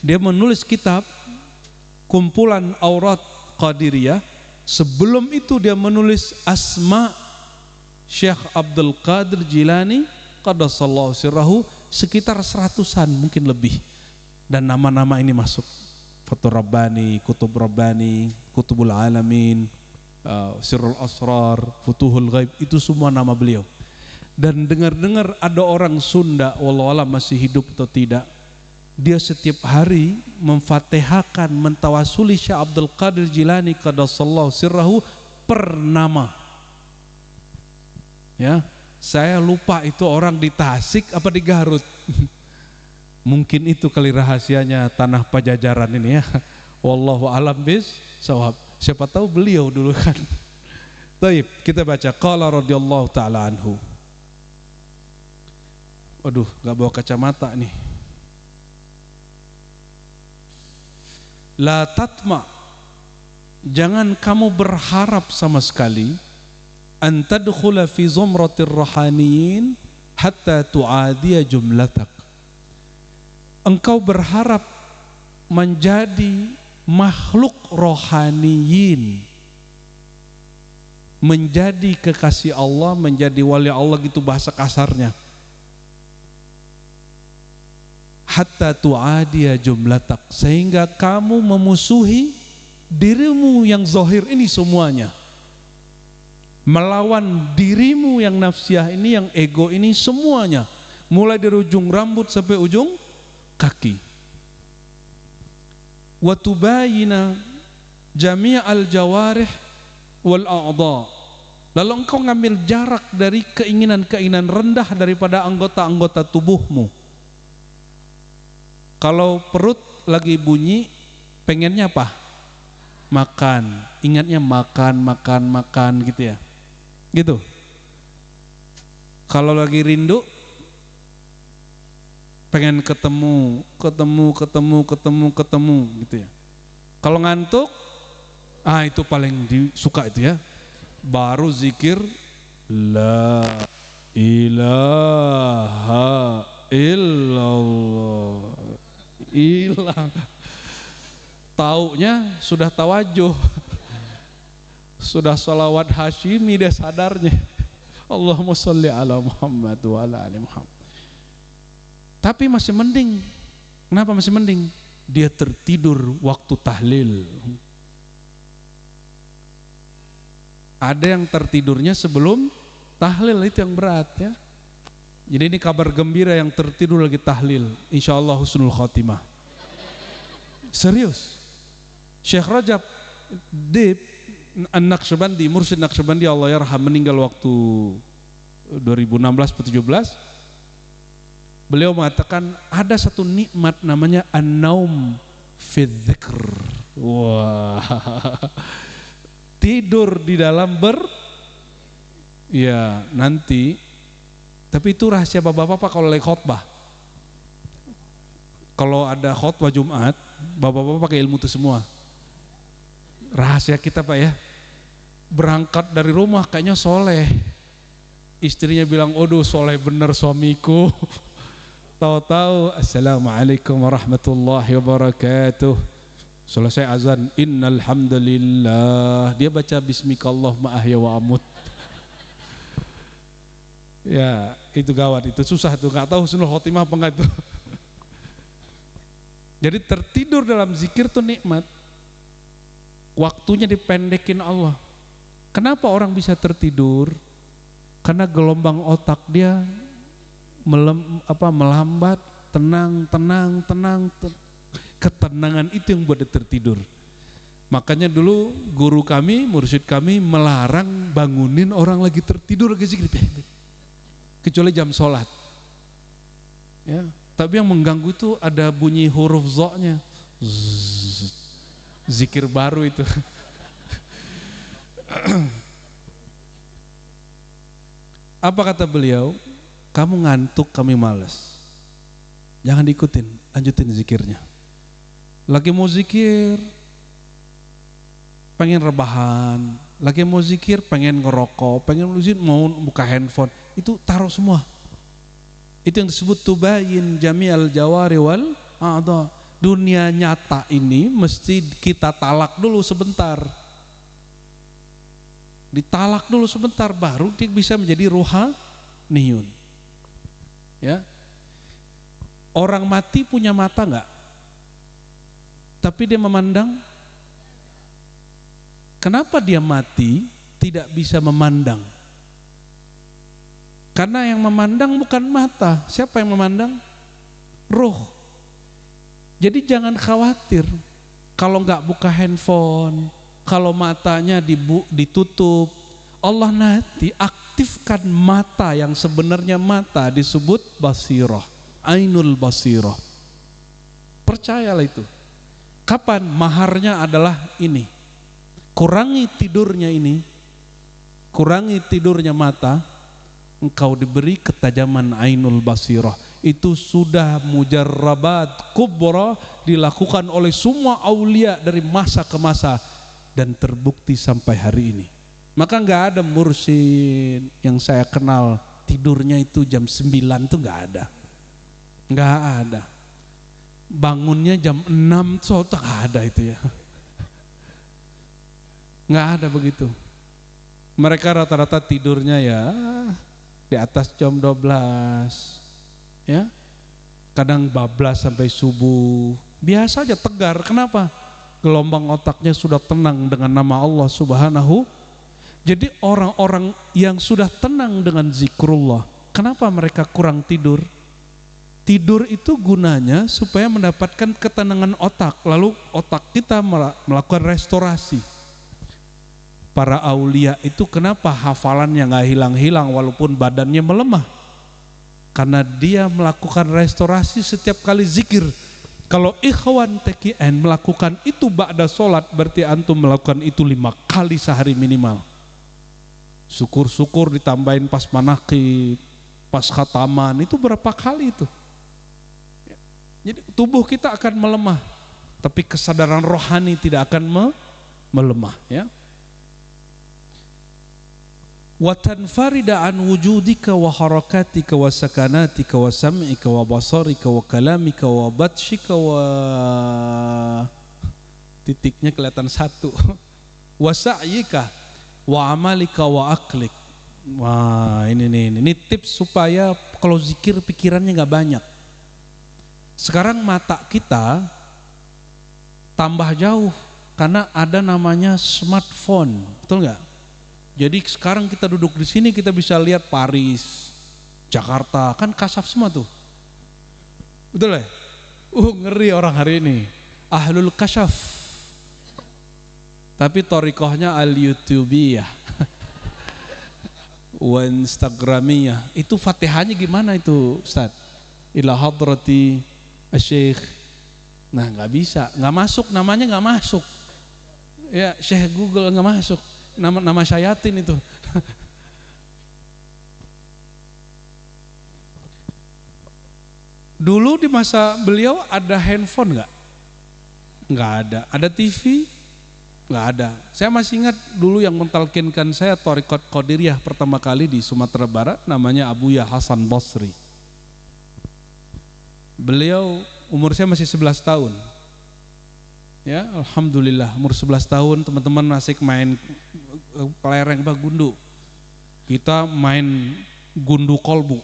Dia menulis kitab kumpulan aurat Qadiriyah. Sebelum itu dia menulis asma Syekh Abdul Qadir Jilani qaddasallahu sirrahu, sekitar 100-an mungkin lebih, dan nama-nama ini masuk Fathur Rabbani, Kutub Rabbani, Kutubul Alamin, Sirrul Asrar, Futuhul Ghaib, itu semua nama beliau. Dan dengar-dengar ada orang Sunda, wallahualam masih hidup atau tidak, dia setiap hari memfatihahkan, mentawasuli Syekh Abdul Qadir Jilani qaddasallahu sirrahu per nama. Ya, saya lupa itu orang di Tasik apa di Garut. Mungkin itu kali rahasianya tanah Pajajaran ini ya. Wallahu a'lam bissawab. Siapa tahu beliau dulu kan. Baik, kita baca qala radhiyallahu taala anhu. Waduh, gak bawa kacamata nih. La tatma, jangan kamu berharap sama sekali an tadkhula fi zumratir rohaniyin hatta tu'adiya jumlatak. Engkau berharap menjadi makhluk rohaniyin, menjadi kekasih Allah, menjadi wali Allah, gitu bahasa kasarnya. Hatta tu'adiya jumlatak, sehingga kamu memusuhi dirimu yang zahir ini semuanya, melawan dirimu yang nafsiyah ini, yang ego ini semuanya, mulai dari ujung rambut sampai ujung kaki. Wa tubayina jami'al jawarih wal a'dha, lalu engkau ngambil jarak dari keinginan-keinginan rendah daripada anggota-anggota tubuhmu. Kalau perut lagi bunyi, pengennya apa? Makan. Ingatnya makan gitu ya. Gitu. Kalau lagi rindu, pengen ketemu gitu ya. Kalau ngantuk, itu paling disuka itu ya. Baru zikir la ilaha illallah. Hilang. Taunya sudah tawajuh. Sudah sholawat Hashimi dia sadarnya. Allahumma sholli ala Muhammad wa ala ali Muhammad. Tapi masih mending. Kenapa masih mending? Dia tertidur waktu tahlil. Ada yang tertidurnya sebelum tahlil, itu yang berat ya. Jadi ini kabar gembira yang tertidur lagi tahlil. Insyaallah husnul khotimah. Serius. Syekh Rajab Dib An-Naqsyabandi, Mursyid Naqsyabandi Allah yarham, meninggal waktu 2016-17. Beliau mengatakan ada satu nikmat namanya an-naum fi dzikr. Wah. Tidur di dalam ya nanti, tapi itu rahasia bapak-bapak kalau lagi khotbah. Kalau ada khotbah Jumat, bapak-bapak pakai ilmu itu semua. Rahasia kita Pak ya. Berangkat dari rumah kayaknya soleh. Istrinya bilang, "Aduh soleh bener suamiku." Tahu-tahu, "Assalamualaikum warahmatullahi wabarakatuh." Selesai azan, "Innal hamdalillah." Dia baca bismikallahumma ahya wa amut. Ya, itu gawat, itu susah tuh, nggak tahu husnul khotimah apa enggak itu. Jadi tertidur dalam zikir tuh nikmat. Waktunya dipendekin Allah. Kenapa orang bisa tertidur? Karena gelombang otak dia melambat, tenang. Ketenangan itu yang buat dia tertidur. Makanya dulu guru kami, mursyid kami melarang bangunin orang lagi tertidur lagi zikir, kecuali jam sholat. Ya, tapi yang mengganggu itu ada bunyi huruf zo-nya. Zikir baru itu. Apa kata beliau? Kamu ngantuk, kami malas. Jangan diikutin, lanjutin zikirnya. Lagi mau zikir, pengen rebahan. Lagi mau zikir, pengen ngerokok, pengen mau buka handphone. Itu taruh semua. Itu yang disebut tubayin jami'al jawari wal a'dha. Dunia nyata ini mesti kita talak dulu sebentar. Ditalak dulu sebentar, baru dia bisa menjadi ruhaniyun. Ya. Orang mati punya mata enggak? Tapi dia memandang. Kenapa dia mati tidak bisa memandang? Karena yang memandang bukan mata. Siapa yang memandang? Ruh. Jadi jangan khawatir kalau nggak buka handphone, kalau matanya ditutup. Allah nanti aktifkan mata yang sebenarnya mata, disebut basirah, ainul basirah. Percayalah itu. Kapan? Maharnya adalah ini. Kurangi tidurnya ini, kurangi tidurnya mata, engkau diberi ketajaman ainul basirah. Itu sudah mujarrabat kubra, dilakukan oleh semua aulia dari masa ke masa dan terbukti sampai hari ini. Maka nggak ada mursyid yang saya kenal tidurnya itu jam 9 tuh nggak ada. Bangunnya jam 6 tuh nggak ada itu ya. Nggak ada begitu. Mereka rata-rata tidurnya ya di atas jam 12. Ya, kadang bablas sampai subuh. Biasa aja, tegar. Kenapa? Gelombang otaknya sudah tenang dengan nama Allah Subhanahu. Jadi orang-orang yang sudah tenang dengan zikrullah, kenapa mereka kurang tidur? Tidur itu gunanya supaya mendapatkan ketenangan otak, lalu otak kita melakukan restorasi. Para aulia itu kenapa hafalannya nggak hilang-hilang walaupun badannya melemah? Karena dia melakukan restorasi setiap kali zikir. Kalau ikhwan TKN melakukan itu ba'da sholat, berarti antum melakukan itu 5 kali sehari minimal. Syukur-syukur ditambahin pas manaqib, pas khataman, itu berapa kali itu. Jadi tubuh kita akan melemah, tapi kesadaran rohani tidak akan melemah, ya. Wa tanfarida an wujudika wa harakatika wa sakanatika wa sam'ika wa basarika wa kalamika wa batshika wa titiknya kelihatan 1 wa sa'yika wa amalika wa aklik. Wah, ini tips supaya kalau zikir pikirannya nggak banyak. Sekarang mata kita tambah jauh karena ada namanya smartphone, betul nggak? Jadi sekarang kita duduk di sini kita bisa lihat Paris, Jakarta, kan kasaf semua tuh. Betul ya? Ngeri orang hari ini. Ahlul kasyaf. Tapi thariqahnya al-YouTubiyah. Wa Instagramiyah. Itu Fatihahnya gimana itu, Ustaz? Ila hadrati asy-syekh. Nah, nggak bisa, nggak masuk, namanya nggak masuk. Ya, Syekh Google nggak masuk. Nama syayatin itu. Dulu di masa beliau ada handphone nggak? Nggak ada. Ada TV? Nggak ada. Saya masih ingat dulu yang mentalkinkan saya thariqat Qadiriyah pertama kali di Sumatera Barat, namanya Abuya Hasan Basri. Beliau, umur saya masih 11 tahun. Ya, alhamdulillah umur 11 tahun teman-teman masih main kelereng gundu. Kita main gundu kolbu.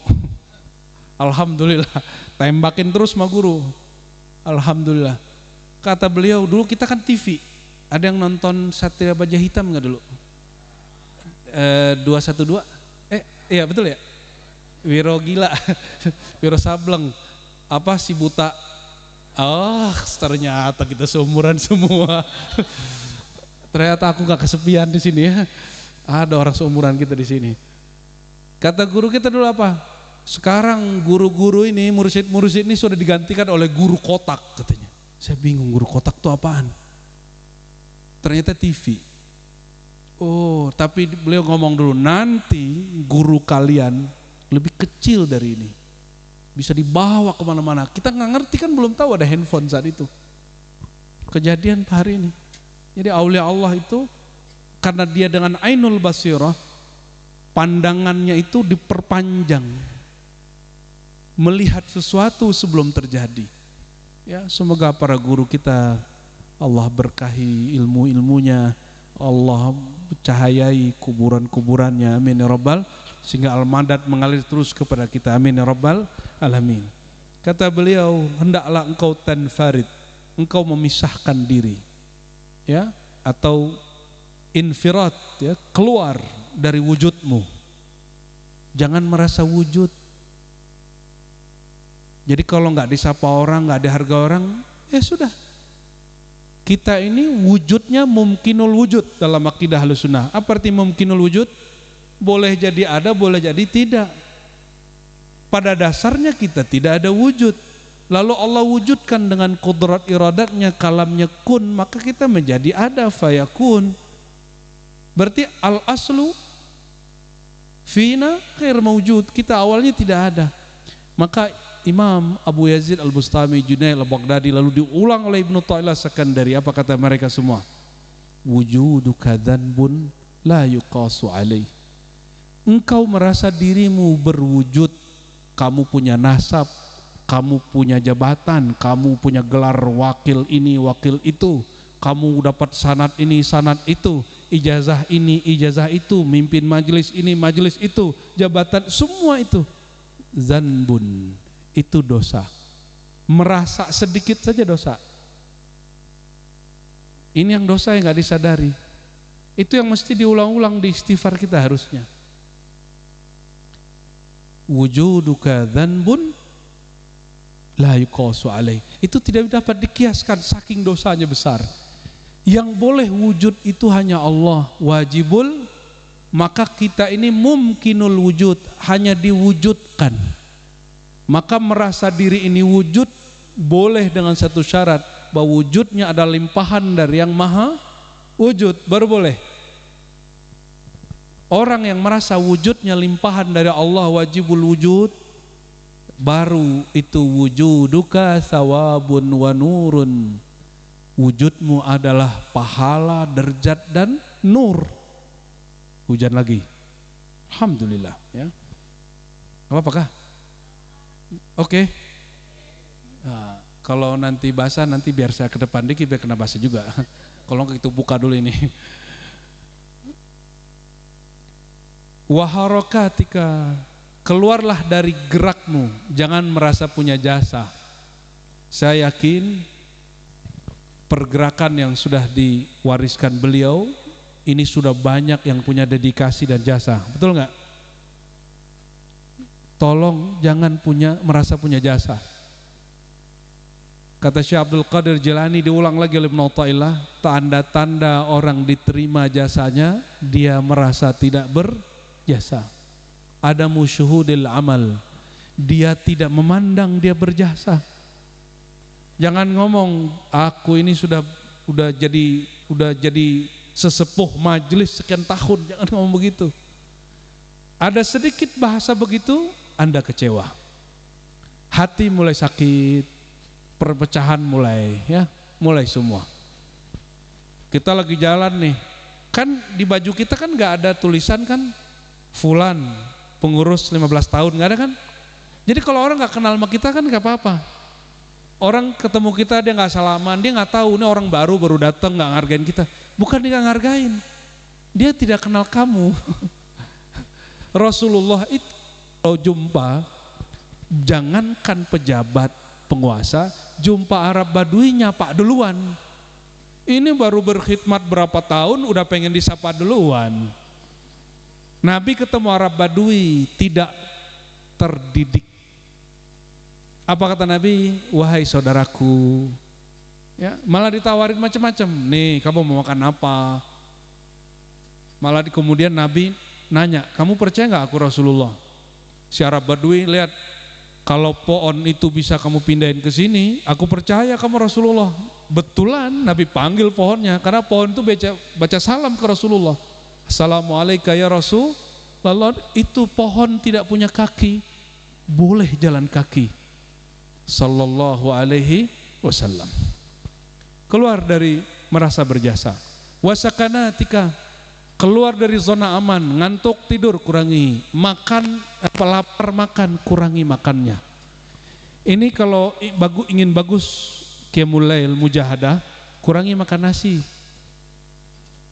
Alhamdulillah, tembakin terus sama guru. Alhamdulillah. Kata beliau, dulu kita kan TV. Ada yang nonton Satria Baja Hitam nggak dulu? 212? Iya betul ya? Wiro Gila, Wiro Sableng, apa si buta. Ternyata kita seumuran semua. Ternyata aku nggak kesepian di sini ya. Ada orang seumuran kita di sini. Kata guru kita dulu apa? Sekarang guru-guru ini, murid-murid ini sudah digantikan oleh guru kotak katanya. Saya bingung, guru kotak itu apaan? Ternyata TV. Oh, tapi beliau ngomong dulu, nanti guru kalian lebih kecil dari ini. Bisa dibawa kemana-mana. Kita nggak ngerti kan, belum tahu ada handphone saat itu. Kejadian hari ini. Jadi aulia Allah itu karena dia dengan ainul basirah, pandangannya itu diperpanjang, melihat sesuatu sebelum terjadi. Ya, semoga para guru kita Allah berkahi ilmu-ilmunya, Allah cahayai kuburan-kuburannya, amin ya rabbal, sehingga al-madad mengalir terus kepada kita, amin ya rabbal alamin. Kata beliau, hendaklah engkau tanfarid, engkau memisahkan diri, ya, atau infirat, ya, keluar dari wujudmu. Jangan merasa wujud. Jadi kalau nggak disapa orang, nggak diharga orang, ya sudah. Kita ini wujudnya mumkinul wujud dalam akidah Ahlussunnah. Apa arti mumkinul wujud? Boleh jadi ada, boleh jadi tidak. Pada dasarnya kita tidak ada wujud. Lalu Allah wujudkan dengan kudrat iradatnya, kalamnya kun, maka kita menjadi ada, fayakun. Berarti al-aslu fina khair mawjud. Kita awalnya tidak ada. Maka Imam Abu Yazid Al-Bustami, Junaid Al-Baghdadi, lalu diulang oleh Ibnu Thaillah Sakandari. Apa kata mereka semua? Wujuduka dzanbun la yuqasu alaih. Engkau merasa dirimu berwujud, kamu punya nasab, kamu punya jabatan, kamu punya gelar wakil ini, wakil itu, kamu dapat sanad ini, sanad itu, ijazah ini, ijazah itu, mimpin majelis ini, majelis itu, jabatan, semua itu zanbun. Itu dosa. Merasa sedikit saja dosa. Ini yang dosa yang nggak disadari. Itu yang mesti diulang-ulang di istighfar kita harusnya. Wujuduka dzanbun la yuqasu alaih. Itu tidak dapat dikiaskan saking dosanya besar. Yang boleh wujud itu hanya Allah, wajibul. Maka kita ini mumkinul wujud, hanya diwujudkan. Maka merasa diri ini wujud boleh dengan satu syarat, bahwa wujudnya adalah limpahan dari yang maha wujud, baru boleh. Orang yang merasa wujudnya limpahan dari Allah wajibul wujud, baru itu wujuduka sawabun wa nurun, wujudmu adalah pahala, derajat dan nur. Hujan lagi, alhamdulillah ya. Apakah? Oke. Nah, kalau nanti basah, nanti biar saya ke depan dikit biar kena basah juga. Kalau itu buka dulu ini. Waharokatika, keluarlah dari gerakmu, jangan merasa punya jasa. Saya yakin pergerakan yang sudah diwariskan beliau ini sudah banyak yang punya dedikasi dan jasa, betul nggak? Tolong jangan merasa punya jasa. Kata Syekh Abdul Qadir Jilani, diulang lagi oleh Ibnu Athaillah, tanda-tanda orang diterima jasanya, dia merasa tidak berjasa. Ada musyuhudil amal, dia tidak memandang dia berjasa. Jangan ngomong aku ini sudah jadi sesepuh majelis sekian tahun, jangan ngomong begitu. Ada sedikit bahasa begitu, Anda kecewa. Hati mulai sakit, perpecahan mulai semua. Kita lagi jalan nih, kan di baju kita kan nggak ada tulisan kan, fulan pengurus 15 tahun, nggak ada kan? Jadi kalau orang nggak kenal sama kita kan nggak apa-apa. Orang ketemu kita dia nggak salaman, dia nggak tahu ini orang baru datang, nggak ngargain kita. Bukan dia nggak ngargain, dia tidak kenal kamu. Rasulullah itu kalau jumpa, jangankan pejabat penguasa, jumpa Arab Badui nyapa duluan. Ini baru berkhidmat berapa tahun udah pengen disapa duluan. Nabi ketemu Arab Badui tidak terdidik. Apa kata Nabi? Wahai saudaraku, ya, malah ditawarin macam-macam. Nih, kamu mau makan apa? Malah kemudian Nabi nanya, kamu percaya nggak aku Rasulullah? Si Arab Badui lihat, kalau pohon itu bisa kamu pindahin ke sini, aku percaya kamu Rasulullah. Betulan Nabi panggil pohonnya, karena pohon itu baca salam ke Rasulullah. Assalamualaikum ya Rasulullah. Itu pohon tidak punya kaki, boleh jalan kaki. Sallallahu alaihi wasallam. Keluar dari merasa berjasa. Wasakanatika, keluar dari zona aman. Ngantuk tidur kurangi, makan lapar makan kurangi makannya. Ini kalau ingin bagus qiyamul lail mujahadah, kurangi makan nasi.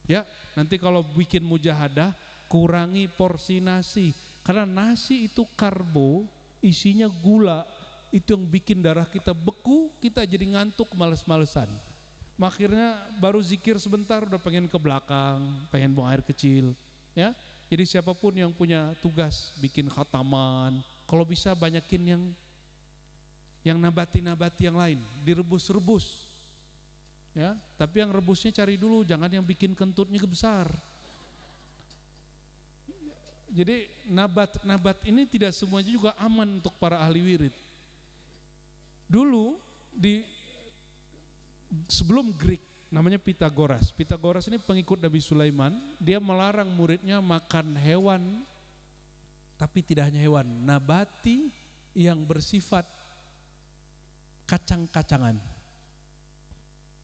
Ya, nanti kalau bikin mujahadah kurangi porsi nasi, karena nasi itu karbo, isinya gula. Itu yang bikin darah kita beku, kita jadi ngantuk, males-malesan. Akhirnya baru zikir sebentar udah pengen ke belakang, pengen buang air kecil, ya. Jadi siapapun yang punya tugas bikin khataman, kalau bisa banyakin yang nabati yang lain, direbus-rebus, ya. Tapi yang rebusnya cari dulu, jangan yang bikin kentutnya besar. Jadi nabat ini tidak semuanya juga aman untuk para ahli wirid. Dulu sebelum Greek namanya Pitagoras. Pitagoras ini pengikut Nabi Sulaiman. Dia melarang muridnya makan hewan, tapi tidak hanya hewan, nabati yang bersifat kacang-kacangan.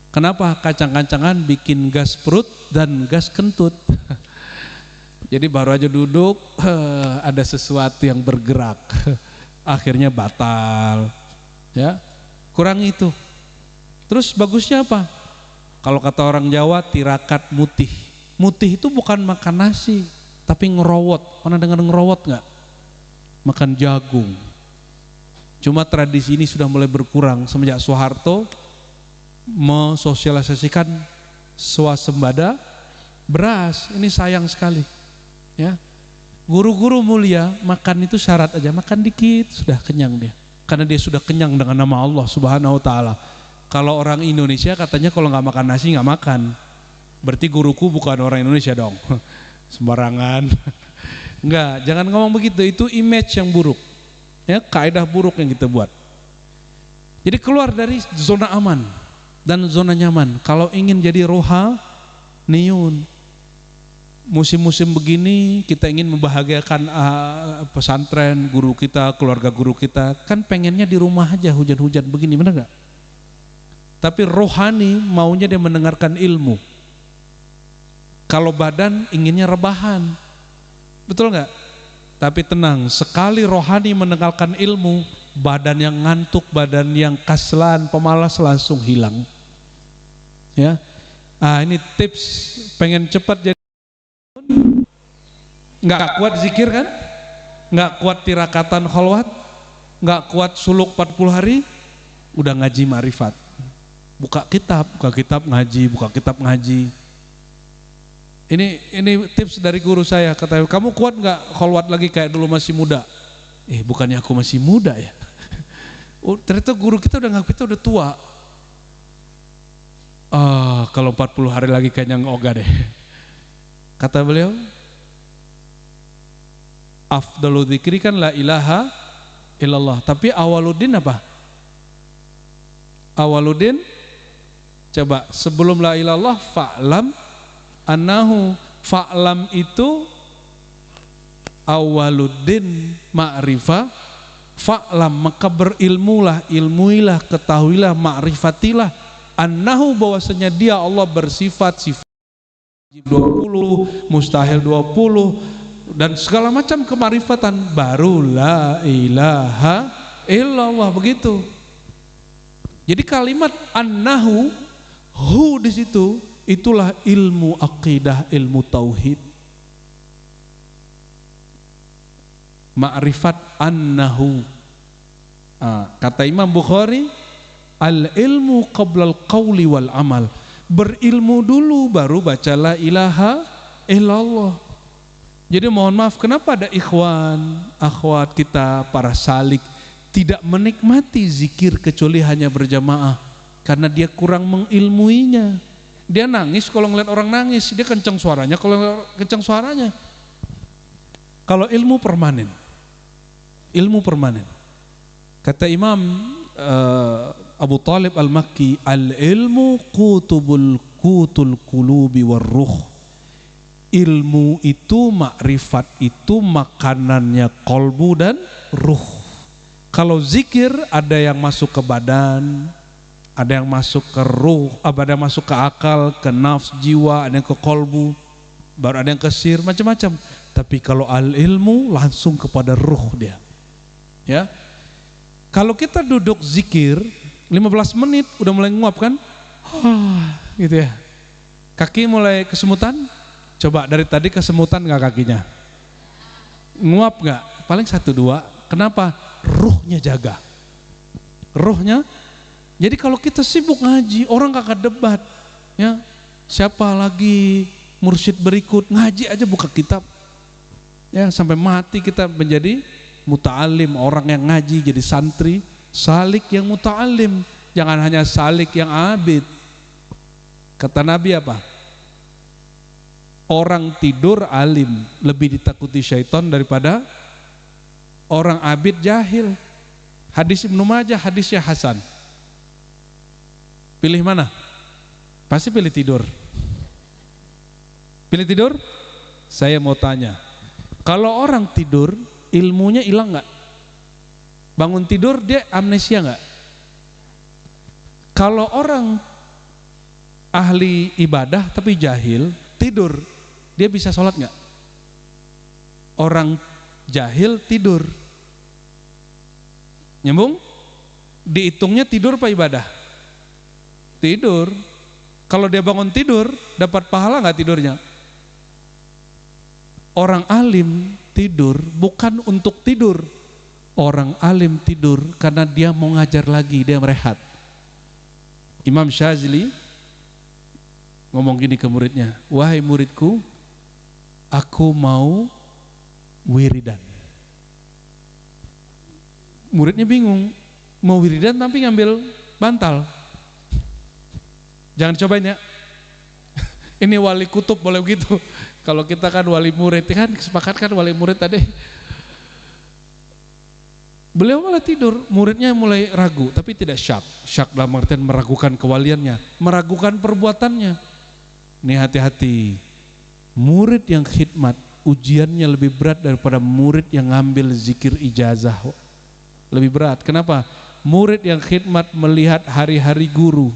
Kenapa? Kacang-kacangan bikin gas perut dan gas kentut. Jadi baru aja duduk ada sesuatu yang bergerak, akhirnya batal. Ya, kurang itu. Terus bagusnya apa? Kalau kata orang Jawa, tirakat mutih. Mutih itu bukan makan nasi, tapi ngerowot. Pernah dengar ngerowot nggak? Makan jagung. Cuma tradisi ini sudah mulai berkurang semenjak Soeharto mensosialisasikan swasembada beras. Ini sayang sekali. Ya, guru-guru mulia makan itu syarat aja, makan dikit sudah kenyang dia. Karena dia sudah kenyang dengan nama Allah Subhanahu wa ta'ala. Kalau orang Indonesia katanya kalau nggak makan nasi nggak makan, berarti guruku bukan orang Indonesia dong. Sembarangan. Enggak, jangan ngomong begitu, itu image yang buruk, ya, kaidah buruk yang kita buat. Jadi keluar dari zona aman dan zona nyaman. Kalau ingin jadi rohaniyun, musim-musim begini kita ingin membahagiakan pesantren, guru kita, keluarga guru kita, kan pengennya di rumah aja hujan-hujan begini, benar gak? Tapi rohani maunya dia mendengarkan ilmu. Kalau badan inginnya rebahan, betul gak? Tapi tenang, sekali rohani mendengarkan ilmu, badan yang ngantuk, badan yang kaslan, pemalas langsung hilang. Ya, ini tips pengen cepat jadi. Nggak kuat zikir kan? Nggak kuat tirakatan kholwat? Nggak kuat suluk 40 hari? Udah ngaji ma'rifat. Buka kitab ngaji, buka kitab ngaji. Ini tips dari guru saya, kata kamu kuat nggak kholwat lagi kayak dulu masih muda? Bukannya aku masih muda ya? Oh, ternyata guru kita udah ngaku kita udah tua. Kalau 40 hari lagi kayaknya nggak deh. Kata beliau, afdalu dzikri kan la ilaha illallah. Tapi awaludin apa? Awaludin, coba sebelum la ilallah fa'lam annahu, fa'lam itu awaluddin ma'rifah, fa'lam maka berilmulah, ilmuilah, ketahuilah, ma'rifatilah annahu bahwasanya dia Allah bersifat sifat 20, mustahil 20 dan segala macam kemarifatan, baru la ilaha illallah, begitu. Jadi kalimat annahu, hu di situ, itulah ilmu akidah, ilmu tauhid. Ma'rifat annahu. Kata Imam Bukhari, al ilmu qablal qawli wal amal. Berilmu dulu baru baca la ilaha illallah. Jadi mohon maaf, kenapa ada ikhwan, akhwat kita para salik tidak menikmati zikir kecuali hanya berjamaah? Karena dia kurang mengilmuinya. Dia nangis kalau ngeliat orang nangis, dia kencang suaranya kalau kencang suaranya. Kalau ilmu permanen, ilmu permanen. Kata Imam Abu Talib Al-Makki, al-ilmu kutul qulubi warruh. Ilmu itu, makrifat itu makanannya kolbu dan ruh. Kalau zikir ada yang masuk ke badan, ada yang masuk ke ruh, ada yang masuk ke akal, ke nafs jiwa, ada yang ke kolbu, baru ada yang ke sir, macam-macam. Tapi kalau al-ilmu langsung kepada ruh dia. Ya. Kalau kita duduk zikir 15 menit udah mulai nguap kan? Gitu ya. Kaki mulai kesemutan? Coba dari tadi kesemutan nggak kakinya? Nguap nggak? Paling 1-2. Kenapa? Ruhnya jaga. Ruhnya. Jadi kalau kita sibuk ngaji, orang kakak debat, ya siapa lagi mursyid berikut, ngaji aja buka kitab, ya sampai mati kita menjadi muta'alim, orang yang ngaji jadi santri, salik yang muta'alim, jangan hanya salik yang abid. Kata Nabi apa? Orang tidur alim lebih ditakuti syaitan daripada orang abid jahil. Hadis Ibnu Majah, hadisnya Hasan. Pilih mana? Pasti pilih tidur. Pilih tidur? Saya mau tanya, kalau orang tidur ilmunya hilang nggak? Bangun tidur dia amnesia nggak? Kalau orang ahli ibadah tapi jahil tidur, dia bisa sholat nggak? Orang jahil tidur, nyambung? Dihitungnya tidur apa ibadah? Tidur. Kalau dia bangun tidur, dapat pahala nggak tidurnya? Orang alim tidur bukan untuk tidur. Orang alim tidur karena dia mau ngajar lagi, dia merehat. Imam Syazili ngomong gini ke muridnya, wahai muridku, aku mau wiridan. Muridnya bingung, mau wiridan tapi ngambil bantal. Jangan cobain ya. Ini wali kutub boleh begitu. Kalau kita kan wali murid, kan sepakat kan wali murid tadi. Beliau malah tidur, muridnya mulai ragu, tapi tidak syak. Syak dalam artian meragukan kewaliannya, meragukan perbuatannya. Ini hati-hati, murid yang khidmat ujiannya lebih berat daripada murid yang ngambil zikir ijazah. Lebih berat, kenapa? Murid yang khidmat melihat hari-hari guru.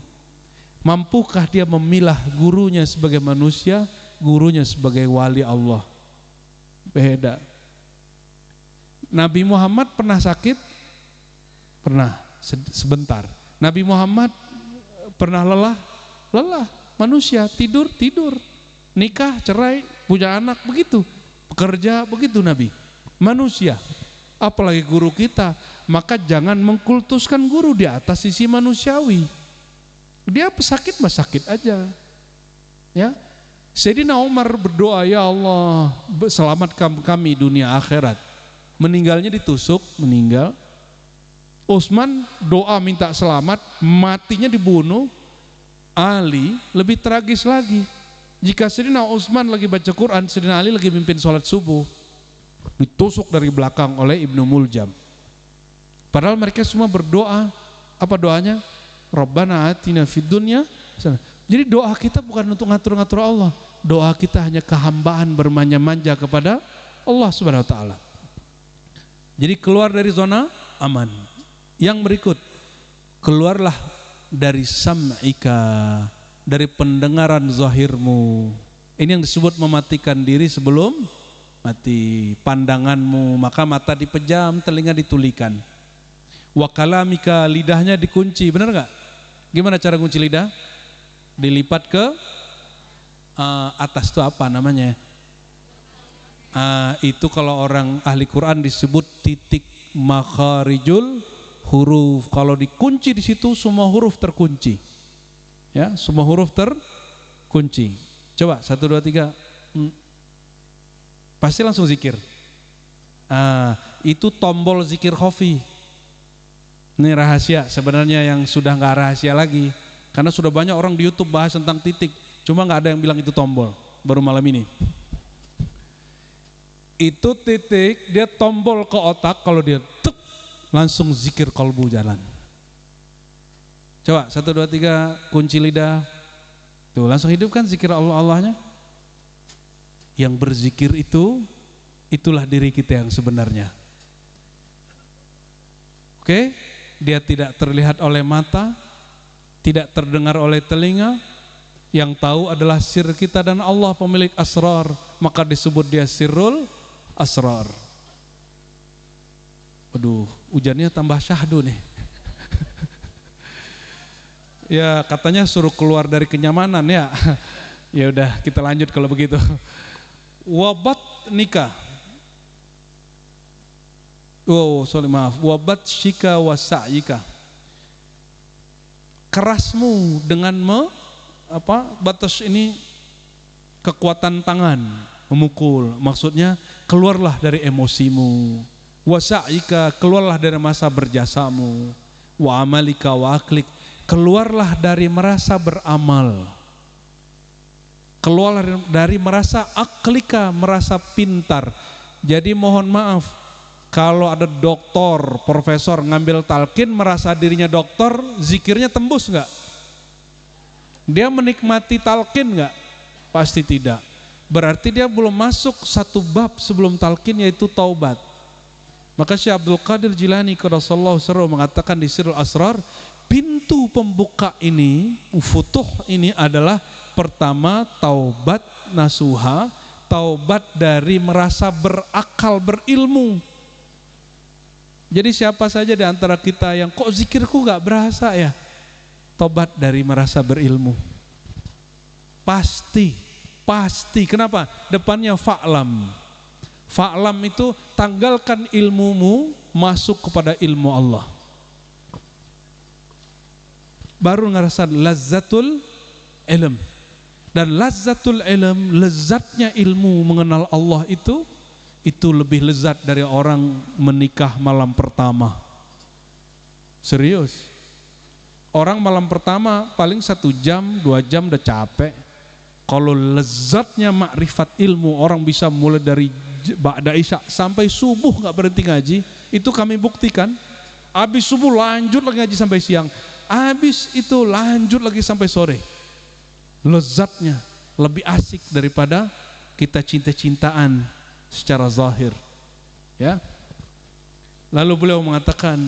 Mampukah dia memilah gurunya sebagai manusia, gurunya sebagai wali Allah? Beda. Nabi Muhammad pernah sakit? Pernah, sebentar. Nabi Muhammad pernah lelah? Lelah. Manusia, tidur? Tidur. Nikah, cerai, punya anak, begitu. Bekerja, begitu Nabi. Manusia. Apalagi guru kita. Maka jangan mengkultuskan guru di atas sisi manusiawi. Dia pesakit, mah sakit aja. Ya. Sayyidina Umar berdoa, ya Allah, selamatkan kami dunia akhirat. Meninggalnya ditusuk, meninggal. Utsman doa minta selamat, matinya dibunuh. Ali lebih tragis lagi. Jika Sayyidina Utsman lagi baca Quran, Sayyidina Ali lagi mimpin sholat subuh, ditusuk dari belakang oleh Ibnu Muljam. Padahal mereka semua berdoa, apa doanya? Rabbana atina fid dunya. Jadi doa kita bukan untuk ngatur-ngatur Allah, doa kita hanya kehambaan bermanja-manja kepada Allah Subhanahu wa taala. Jadi keluar dari zona aman. Yang berikut, keluarlah dari sam'ika, dari pendengaran zahirmu. Ini yang disebut mematikan diri sebelum mati. Pandanganmu, maka mata dipejam, telinga ditulikan. Wa kalamika, lidahnya dikunci, benar nggak? Gimana cara kunci lidah? Dilipat ke atas, itu apa namanya? Itu kalau orang ahli Quran disebut titik makharijul huruf. Kalau dikunci di situ semua huruf terkunci. Ya, semua huruf terkunci. Coba 1 2 3. Pasti langsung zikir. Itu tombol zikir khafi. Ini rahasia sebenarnya yang sudah nggak rahasia lagi. Karena sudah banyak orang di YouTube bahas tentang titik. Cuma nggak ada yang bilang itu tombol. Baru malam ini. Itu titik, dia tombol ke otak, kalau dia tuk, langsung zikir kolbu jalan. Coba 1 2 3, kunci lidah. Tuh, langsung hidupkan zikir Allah-Allahnya. Yang berzikir itu, itulah diri kita yang sebenarnya. Oke? Dia tidak terlihat oleh mata, tidak terdengar oleh telinga. Yang tahu adalah sir kita dan Allah pemilik asrar, maka disebut dia sirrul asrar. Waduh, hujannya tambah syahdu nih. Ya katanya suruh keluar dari kenyamanan ya. Ya udah kita lanjut kalau begitu. Wabat nikah. Wabat shika wasa'ika. Kerasmu dengan batas ini, kekuatan tangan memukul, maksudnya keluarlah dari emosimu. Wasa'ika, keluarlah dari masa berjasamu. Wa amalika wa aklik, keluarlah dari merasa beramal. Keluar dari merasa aklika, merasa pintar. Jadi mohon maaf, kalau ada doktor, profesor ngambil talqin merasa dirinya dokter, zikirnya tembus nggak? Dia menikmati talqin nggak? Pasti tidak. Berarti dia belum masuk satu bab sebelum talqin, yaitu taubat. Maka Syekh Abdul Qadir Jilani qaddasallahu sirrahu mengatakan di Sirrul Asrar, pintu pembuka ini, futuh ini adalah pertama taubat nasuha, taubat dari merasa berakal, berilmu. Jadi siapa saja di antara kita yang kok zikirku gak berasa ya, taubat dari merasa berilmu. Pasti. Kenapa? Depannya fa'lam. Fa'lam itu tanggalkan ilmumu, masuk kepada ilmu Allah. Baru ngerasain lazzatul ilm. Dan lazzatul ilm, lezatnya ilmu mengenal Allah itu lebih lezat dari orang menikah malam pertama. Serius. Orang malam pertama paling 1 jam, 2 jam udah capek. Kalau lezatnya makrifat ilmu, orang bisa mulai dari ba'da isya sampai subuh nggak berhenti ngaji. Itu kami buktikan. Habis subuh lanjut lagi ngaji sampai siang. Habis itu lanjut lagi sampai sore. Lezatnya lebih asik daripada kita cinta-cintaan secara zahir. Ya. Lalu beliau mengatakan,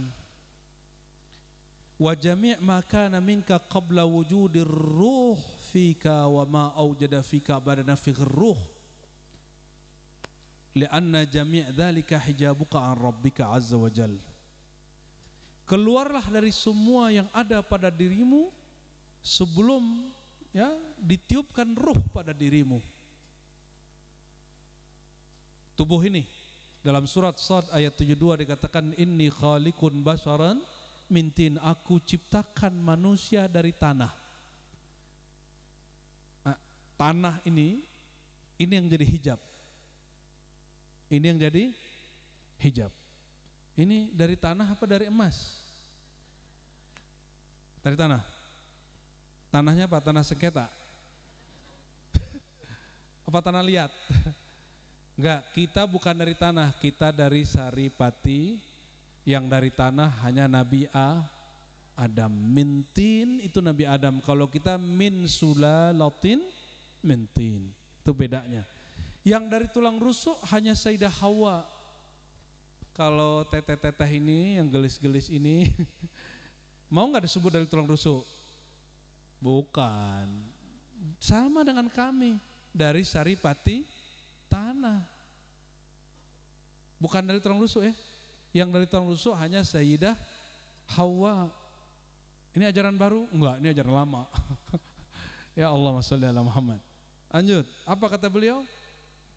wa jami' ma kana minka qabla wujudir ruh fika wa ma awjada fika ba'da nafikhir ruh li'anna jami' dzalika hijabuka an rabbika azza wa jal. Keluarlah dari semua yang ada pada dirimu sebelum ya ditiupkan ruh pada dirimu. Tubuh ini dalam surat Shad ayat 72 dikatakan inni khaliqun basharan mintin, aku ciptakan manusia dari tanah. Nah, tanah ini yang jadi hijab. Ini yang jadi hijab. Ini dari tanah apa dari emas? Dari tanah. Tanahnya apa? Tanah sengketa. Apa tanah liat? Enggak, kita bukan dari tanah, kita dari saripati. Yang dari tanah hanya Nabi Adam. Mintin itu Nabi Adam. Kalau kita min sulalatin mintin, itu bedanya. Yang dari tulang rusuk hanya Sayyidah Hawa. Kalau teteh-teteh ini yang gelis-gelis ini mau nggak disebut dari tulang rusuk? Bukan. Sama dengan kami, dari saripati tanah. Bukan dari tulang rusuk ya. Yang dari tulang rusuk hanya Sayyidah Hawa. Ini ajaran baru? Enggak, ini ajaran lama. Ya Allahumma shalli ala Muhammad. Lanjut, apa kata beliau?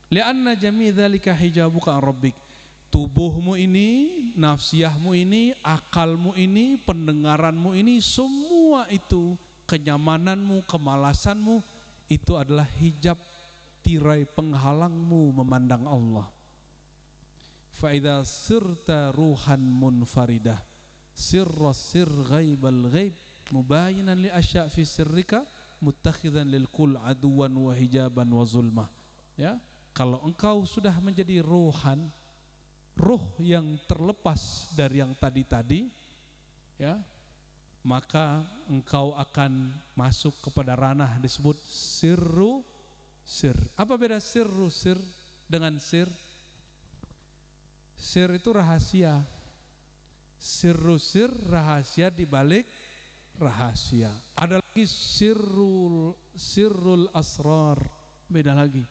Li'anna jami' dzalika hijabuka an rabbik. Tubuhmu ini, nafsiyahmu ini, akalmu ini, pendengaranmu ini, semua itu, kenyamananmu, kemalasanmu, itu adalah hijab tirai penghalangmu memandang Allah. Fa'idha sirta ruhan munfaridah sirra sir ghaibal ghaib mubayinan li asya' fi sirrika muttakhidan lil kul aduwan wa hijaban wa zulmah. Ya, kalau engkau sudah menjadi ruhan, ruh yang terlepas dari yang tadi-tadi, ya, maka engkau akan masuk kepada ranah disebut sirru sir. Apa beda sirru sir dengan sir? Sir itu rahasia. Sirru sir, rahasia di balik rahasia. Ada lagi sirrul asrar, beda lagi.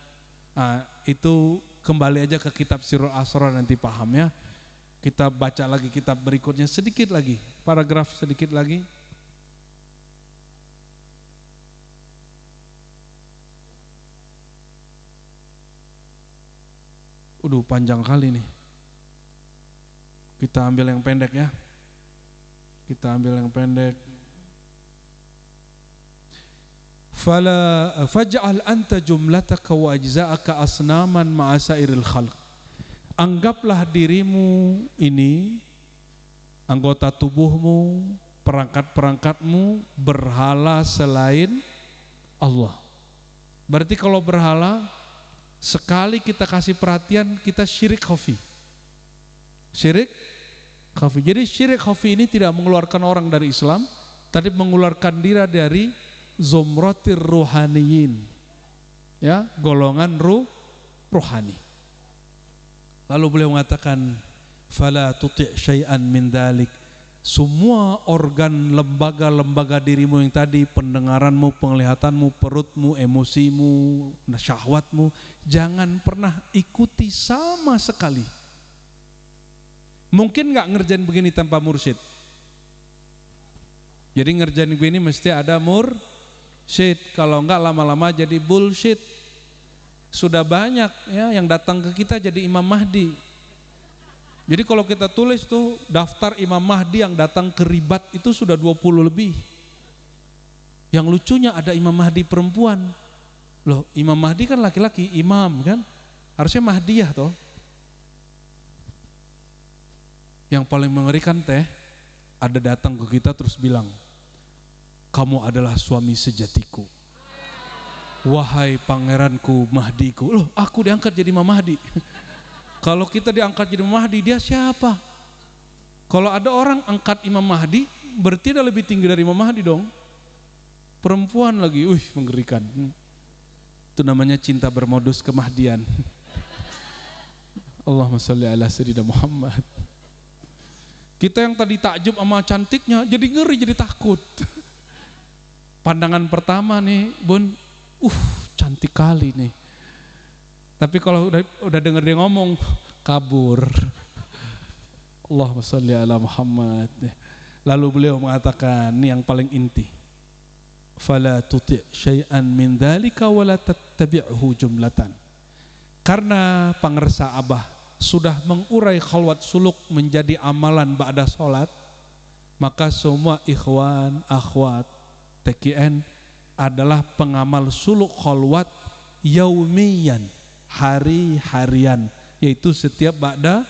Nah, itu kembali aja ke kitab Sirrul Asrar nanti paham ya. Kita baca lagi kitab berikutnya sedikit lagi, paragraf sedikit lagi. Panjang kali nih. Kita ambil yang pendek ya. Kita ambil yang pendek. Fala faj'al anta jumlataka wa ajza'aka asnaman ma'a sairil khalq. Anggaplah dirimu ini, anggota tubuhmu, perangkat-perangkatmu berhala selain Allah. Berarti kalau berhala sekali kita kasih perhatian, kita syirik khafi. Syirik khafi. Jadi syirik khafi ini tidak mengeluarkan orang dari Islam, tapi mengeluarkan diri dari zumratir ruhaniyin, ya, golongan ruhani. Lalu beliau mengatakan, fala tuti' syai'an min dzalik. Semua organ lembaga-lembaga dirimu yang tadi, pendengaranmu, penglihatanmu, perutmu, emosimu, syahwatmu, jangan pernah ikuti sama sekali. Mungkin nggak ngerjain begini tanpa mursyid? Jadi ngerjain begini mesti ada mursyid. Kalau nggak lama-lama jadi bullshit. Sudah banyak ya yang datang ke kita jadi Imam Mahdi. Jadi kalau kita tulis tuh daftar Imam Mahdi yang datang ke Ribat itu sudah 20 lebih. Yang lucunya ada Imam Mahdi perempuan. Loh, Imam Mahdi kan laki-laki, imam kan? Harusnya Mahdiyah toh. Yang paling mengerikan ada datang ke kita terus bilang, kamu adalah suami sejatiku. Wahai pangeranku Mahdiku. Loh, aku diangkat jadi Imam Mahdi. Kalau kita diangkat jadi Imam Mahdi, dia siapa? Kalau ada orang angkat Imam Mahdi, berarti dia lebih tinggi dari Imam Mahdi dong. Perempuan lagi, mengerikan. Itu namanya cinta bermodus kemahdian. Allahumma sholli ala sayyidina Muhammad. Kita yang tadi takjub sama cantiknya, jadi ngeri, jadi takut. Pandangan pertama nih, Bun, cantik kali nih. Tapi kalau udah denger dia ngomong, kabur. Allahumma sholli ala Muhammad. Lalu beliau mengatakan, ini yang paling inti. Fala tuti' syai'an min dzalika wa la tattabi'hu jumlatan. Karena pangersa Abah sudah mengurai khalwat suluk menjadi amalan ba'da salat, maka semua ikhwan, akhwat, TKN adalah pengamal suluk khalwat yaumiyan, hari-harian, yaitu setiap ba'da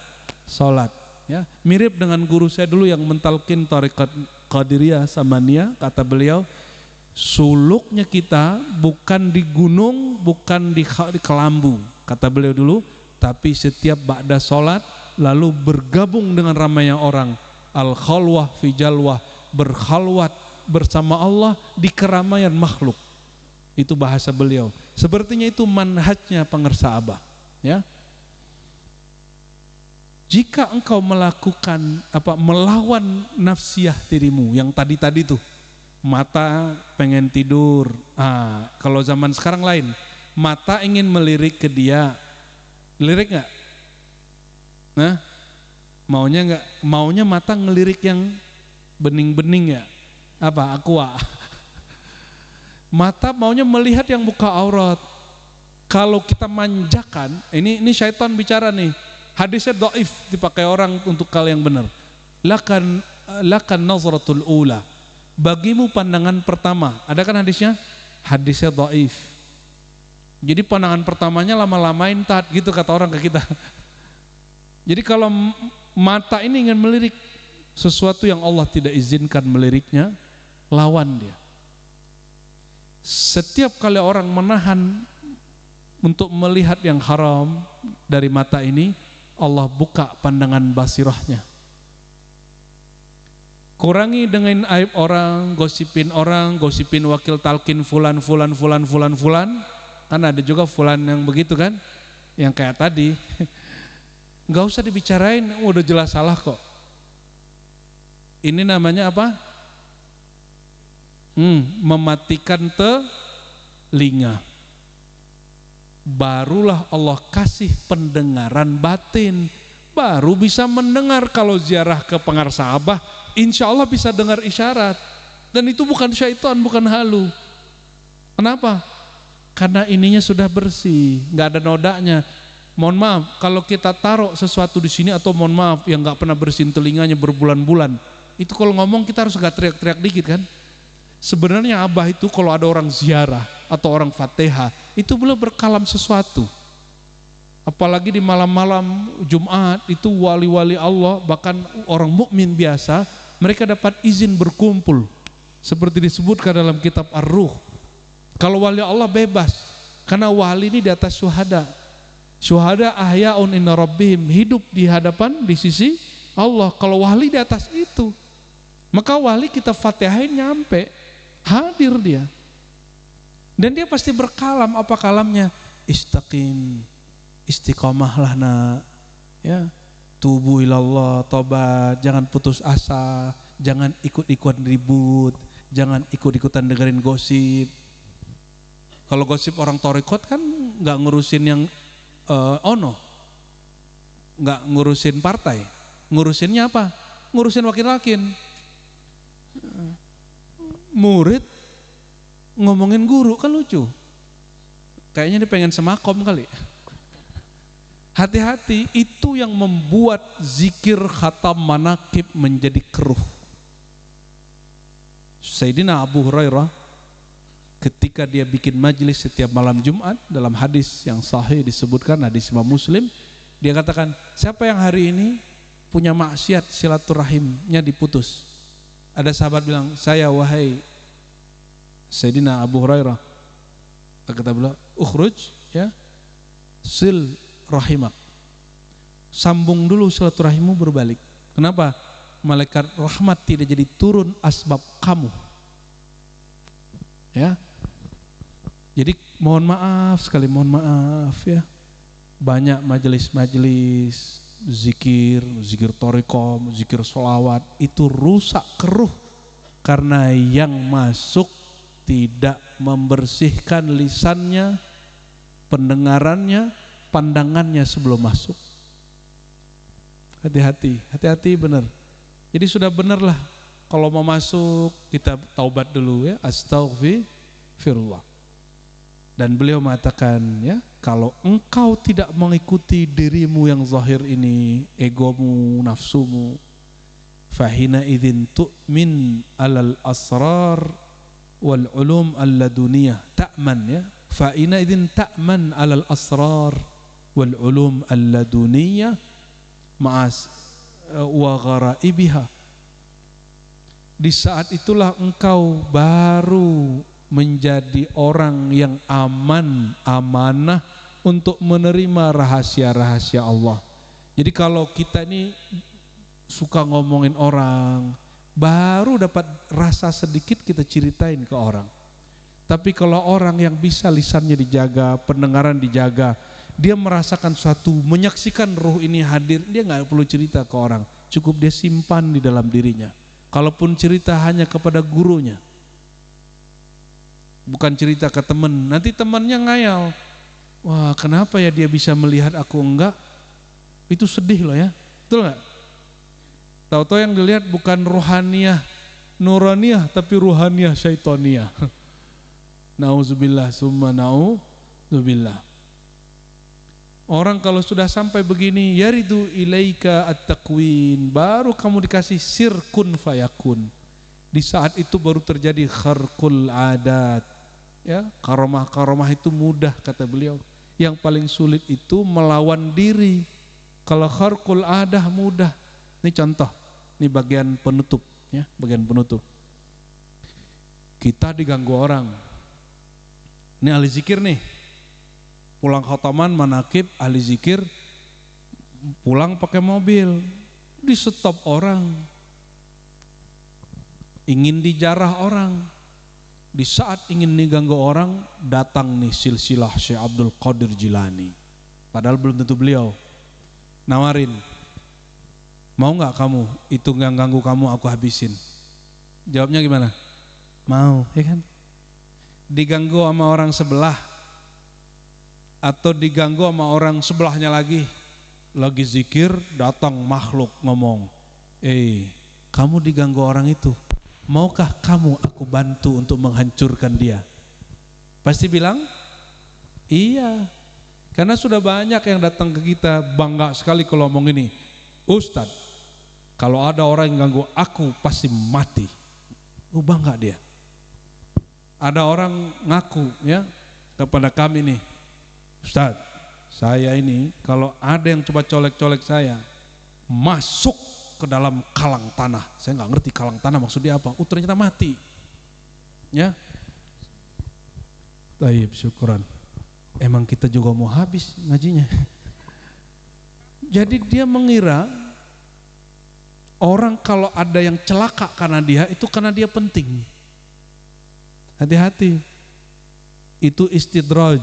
salat. Ya, mirip dengan guru saya dulu yang mentalkin tarekat Qadiriyah Samaniyah. Kata beliau, suluknya kita bukan di gunung, bukan di kelambu, kata beliau dulu, tapi setiap ba'da salat lalu bergabung dengan ramainya orang, al khalwah fi jalwah, berkhalwat bersama Allah di keramaian makhluk. Itu bahasa beliau. Sepertinya itu manhajnya pangersa Abah, ya. Jika engkau melakukan melawan nafsiyah dirimu yang tadi tuh, mata pengen tidur. Kalau zaman sekarang lain, mata ingin melirik ke dia, lirik nggak? Nah, maunya nggak? Maunya mata ngelirik yang bening-bening ya? Aqua. Mata maunya melihat yang buka aurat. Kalau kita manjakan, ini syaitan bicara nih. Hadisnya dhaif, dipakai orang untuk hal yang benar. Lakan nazratul ula. Bagimu pandangan pertama. Ada kan hadisnya? Hadisnya dhaif. Jadi pandangan pertamanya lama-lamain tat gitu kata orang ke kita. Jadi kalau mata ini ingin melirik sesuatu yang Allah tidak izinkan meliriknya, lawan dia. Setiap kali orang menahan untuk melihat yang haram dari mata ini, Allah buka pandangan basirahnya. Kurangi dengan aib orang, gosipin wakil talkin fulan. Kan ada juga fulan yang begitu kan, yang kayak tadi. Nggak usah dibicarain, udah jelas salah kok. Ini namanya apa? Mematikan telinga. Barulah Allah kasih pendengaran batin, baru bisa mendengar. Kalau ziarah ke pangarsa Abah, insya Allah bisa dengar isyarat. Dan itu bukan syaitan, bukan halu. Kenapa? Karena ininya sudah bersih, nggak ada nodanya. Mohon maaf, kalau kita taruh sesuatu di sini, atau mohon maaf yang nggak pernah bersihin telinganya berbulan-bulan, itu kalau ngomong kita harus agak teriak-teriak dikit kan. Sebenarnya Abah itu kalau ada orang ziarah atau orang Fatihah, itu belum berkalam sesuatu. Apalagi di malam-malam Jumat, itu wali-wali Allah, bahkan orang mukmin biasa, mereka dapat izin berkumpul. Seperti disebutkan dalam kitab Ar-Ruh. Kalau wali Allah bebas, karena wali ini di atas syuhada. Syuhada ahya'un inna rabbihim, hidup di hadapan, di sisi Allah. Kalau wali di atas itu, maka wali kita Fatihain nyampe, hadir dia. Dan dia pasti berkalam. Apa kalamnya? Istaqim, istiqomahlah nak, ya, tubu ilallah, tobat, jangan putus asa, jangan ikut-ikutan ribut, jangan ikut-ikutan dengerin gosip. Kalau gosip orang torikot kan nggak ngurusin yang nggak ngurusin partai, ngurusinnya apa? Ngurusin wakil-wakil. Murid ngomongin guru kan lucu. Kayaknya dia pengen semakom kali. Hati-hati, itu yang membuat zikir khatam manakib menjadi keruh. Sayyidina Abu Hurairah ketika dia bikin majlis setiap malam Jumat, dalam hadis yang sahih disebutkan, hadis Imam Muslim, dia katakan, siapa yang hari ini punya maksiat silaturahimnya diputus? Ada sahabat bilang, saya wahai Sayyidina Abu Hurairah. Kata beliau, ukhruj, ya, sil rahimak, Sambung dulu silaturahimmu berbalik. Kenapa? Malaikat rahmat tidak jadi turun asbab kamu. Ya. Jadi mohon maaf sekali, mohon maaf ya. Banyak majelis-majelis zikir thariqah, zikir sholawat itu rusak keruh karena yang masuk tidak membersihkan lisannya, pendengarannya, pandangannya sebelum masuk. Hati-hati benar. Jadi sudah benarlah kalau mau masuk kita taubat dulu ya, astaghfirullah. Dan beliau mengatakan ya, kalau engkau tidak mengikuti dirimu yang zahir ini, egomu, nafsumu, fahina idzin tu'min alal asrar wal ulum alladuniyah, ta'man ya, fahina idzin ta'man alal asrar wal ulum alladuniyah ma'as wa gharaibiha. Di saat itulah engkau baru menjadi orang yang amanah untuk menerima rahasia-rahasia Allah. Jadi kalau kita ini suka ngomongin orang, baru dapat rasa sedikit kita ceritain ke orang. Tapi kalau orang yang bisa lisannya dijaga, pendengaran dijaga, dia merasakan suatu, menyaksikan ruh ini hadir, dia nggak perlu cerita ke orang, cukup dia simpan di dalam dirinya. Kalaupun cerita hanya kepada gurunya, bukan cerita ke teman, nanti temannya ngayal, wah kenapa ya dia bisa melihat aku enggak, itu sedih loh ya, betul nggak? Tahu-tahu yang dilihat bukan rohaniyah nuraniyah, tapi ruhaniyah syaitoniyah. Nauzubillah summa nauzubillah. Orang kalau sudah sampai begini, yaridu ilaika at-takwin, baru kamu dikasih sirkun fayakun. Di saat itu baru terjadi kharqul adat. Ya, karomah-karomah itu mudah kata beliau. Yang paling sulit itu melawan diri. Kalau kharqul adah mudah. Ini contoh, ini bagian penutup ya, bagian penutup. Kita diganggu orang. Ini ahli zikir nih. Pulang khataman manakib ahli zikir, pulang pakai mobil, di stop orang, ingin dijarah orang. Di saat ingin diganggu orang, datang nih silsilah Syekh Abdul Qadir Jilani, padahal belum tentu beliau. Nawarin, mau nggak kamu itu nggak ganggu kamu aku habisin? Jawabnya gimana? Mau, ya kan? Diganggu sama orang sebelah atau diganggu sama orang sebelahnya lagi zikir, datang makhluk ngomong, kamu diganggu orang itu, maukah kamu aku bantu untuk menghancurkan dia? Pasti bilang iya, karena sudah banyak yang datang ke kita bangga sekali kalau ngomong ini, Ustadz kalau ada orang yang ganggu aku pasti mati. Bangga dia. Ada orang ngaku ya kepada kami nih, Ustadz, saya ini kalau ada yang coba colek-colek saya, masuk ke dalam kalang tanah. Saya nggak ngerti kalang tanah maksudnya apa. Ternyata mati. Ya. Taib, syukuran. Emang kita juga mau habis ngajinya. Jadi dia mengira orang kalau ada yang celaka karena dia, itu karena dia penting. Hati-hati. Itu istidraj.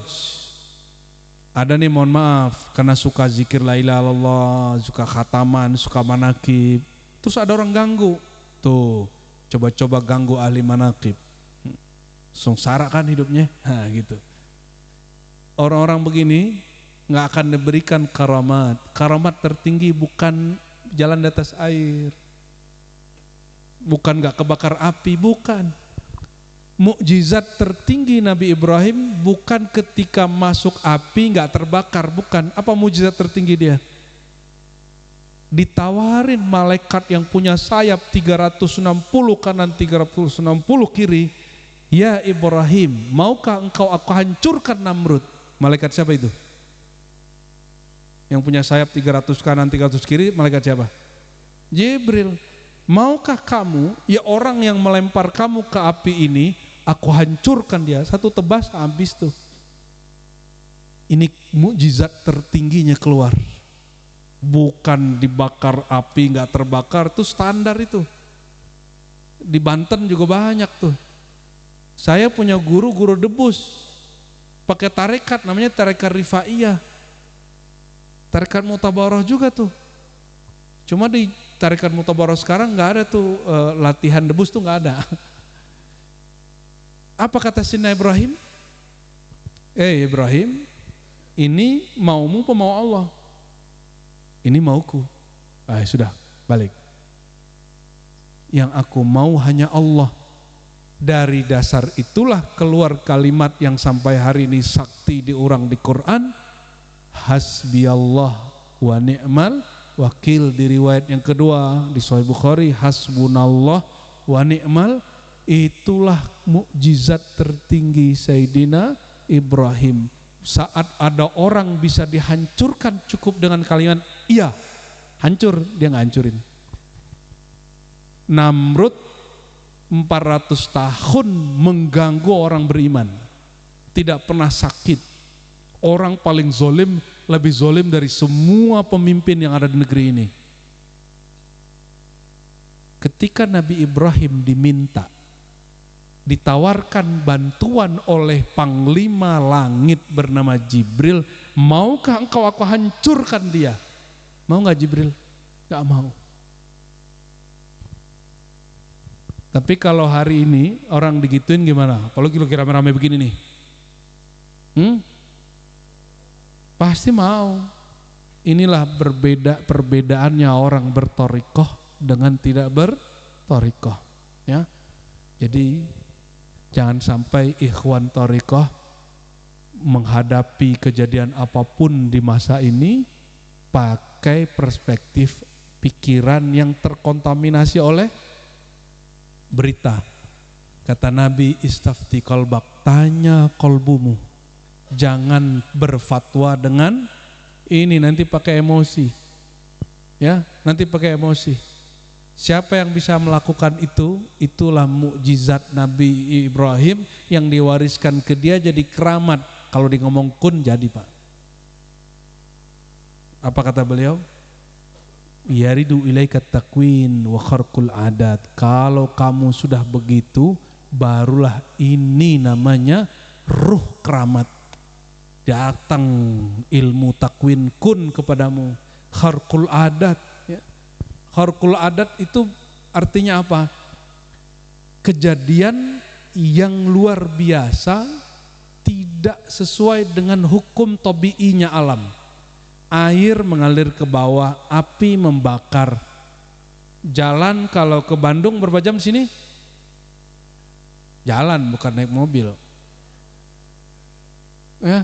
Ada nih mohon maaf karena suka zikir la ilaha illallah, suka khataman, suka manakib, terus ada orang ganggu, tuh coba-coba ganggu ahli manakib, sengsara kan hidupnya, gitu. Orang-orang begini nggak akan diberikan karamat. Karamat tertinggi bukan jalan di atas air, bukan nggak kebakar api, bukan. Mukjizat tertinggi Nabi Ibrahim bukan ketika masuk api nggak terbakar, bukan. Apa mukjizat tertinggi dia? Ditawarin malaikat yang punya sayap 360 kanan 360 kiri, ya Ibrahim, maukah engkau aku hancurkan Namrud? Malaikat siapa itu? Yang punya sayap 300 kanan 300 kiri, malaikat siapa? Jibril. Maukah kamu, ya orang yang melempar kamu ke api ini, aku hancurkan dia, satu tebas habis tuh. Ini mukjizat tertingginya keluar. bukan dibakar api nggak terbakar, tuh standar itu. Di Banten juga banyak tuh. Saya punya guru debus pakai tarekat, namanya tarekat Rifaiyah, tarekat Mutabaroh juga tuh. Cuma di tarekat Mutabaroh sekarang nggak ada tuh latihan debus tuh, nggak ada. Apa kata Sayyidina Ibrahim? Ibrahim, ini maumu apa mau Allah? Ini mauku. Sudah, balik. Yang aku mau hanya Allah. Dari dasar itulah keluar kalimat yang sampai hari ini sakti diurang di Quran, hasbiyallah wa ni'mal wakil. Di riwayat yang kedua di Sahih Bukhari, hasbunallah wa ni'mal. Itulah mukjizat tertinggi Sayyidina Ibrahim. Saat ada orang bisa dihancurkan cukup dengan kalimat iya, hancur, dia nggak hancurin. Namrud 400 tahun mengganggu orang beriman, tidak pernah sakit. Orang paling zolim, lebih zolim dari semua pemimpin yang ada di negeri ini. Ketika Nabi Ibrahim diminta, ditawarkan bantuan oleh panglima langit bernama Jibril, maukah engkau aku hancurkan dia? Mau nggak Jibril? Nggak mau. Tapi kalau hari ini orang digituin gimana? Kalau kira rame-rame begini nih, pasti mau. Inilah perbedaannya orang bertorikoh dengan tidak bertorikoh, ya. Jadi jangan sampai ikhwan torikoh menghadapi kejadian apapun di masa ini pakai perspektif pikiran yang terkontaminasi oleh berita. Kata Nabi, istafti qalbak, tanya kolbumu, jangan berfatwa dengan ini, nanti pakai emosi, ya, nanti pakai emosi. Siapa yang bisa melakukan itu? Itulah mukjizat Nabi Ibrahim yang diwariskan ke dia jadi keramat. Kalau di ngomong kun jadi, Pak. Apa kata beliau? Yaridu ilaika takwin wa kharqul adat. Kalau kamu sudah begitu, barulah ini namanya ruh keramat. Datang ilmu takwin kun kepadamu. Kharqul adat, ya. Kharqul adat itu artinya apa? Kejadian yang luar biasa tidak sesuai dengan hukum tabiinya alam. Air mengalir ke bawah, api membakar. Jalan kalau ke Bandung berapa jam sini? Jalan, bukan naik mobil. Ya,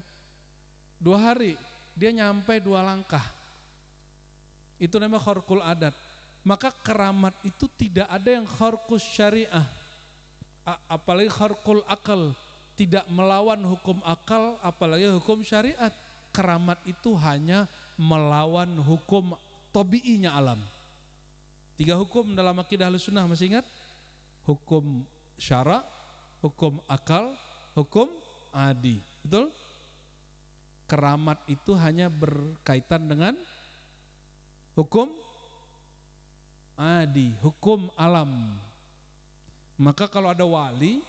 2 hari dia nyampe 2 langkah. Itu namanya kharqul adat. Maka keramat itu tidak ada yang kharqus syariah, apalagi kharqul akal, tidak melawan hukum akal, apalagi hukum syariat. Keramat itu hanya melawan hukum tabiinya alam. 3 hukum dalam akidah Ahlussunnah, masih ingat? Hukum syara, hukum akal, hukum adi. Betul? Keramat itu hanya berkaitan dengan hukum adi, hukum alam. Maka kalau ada wali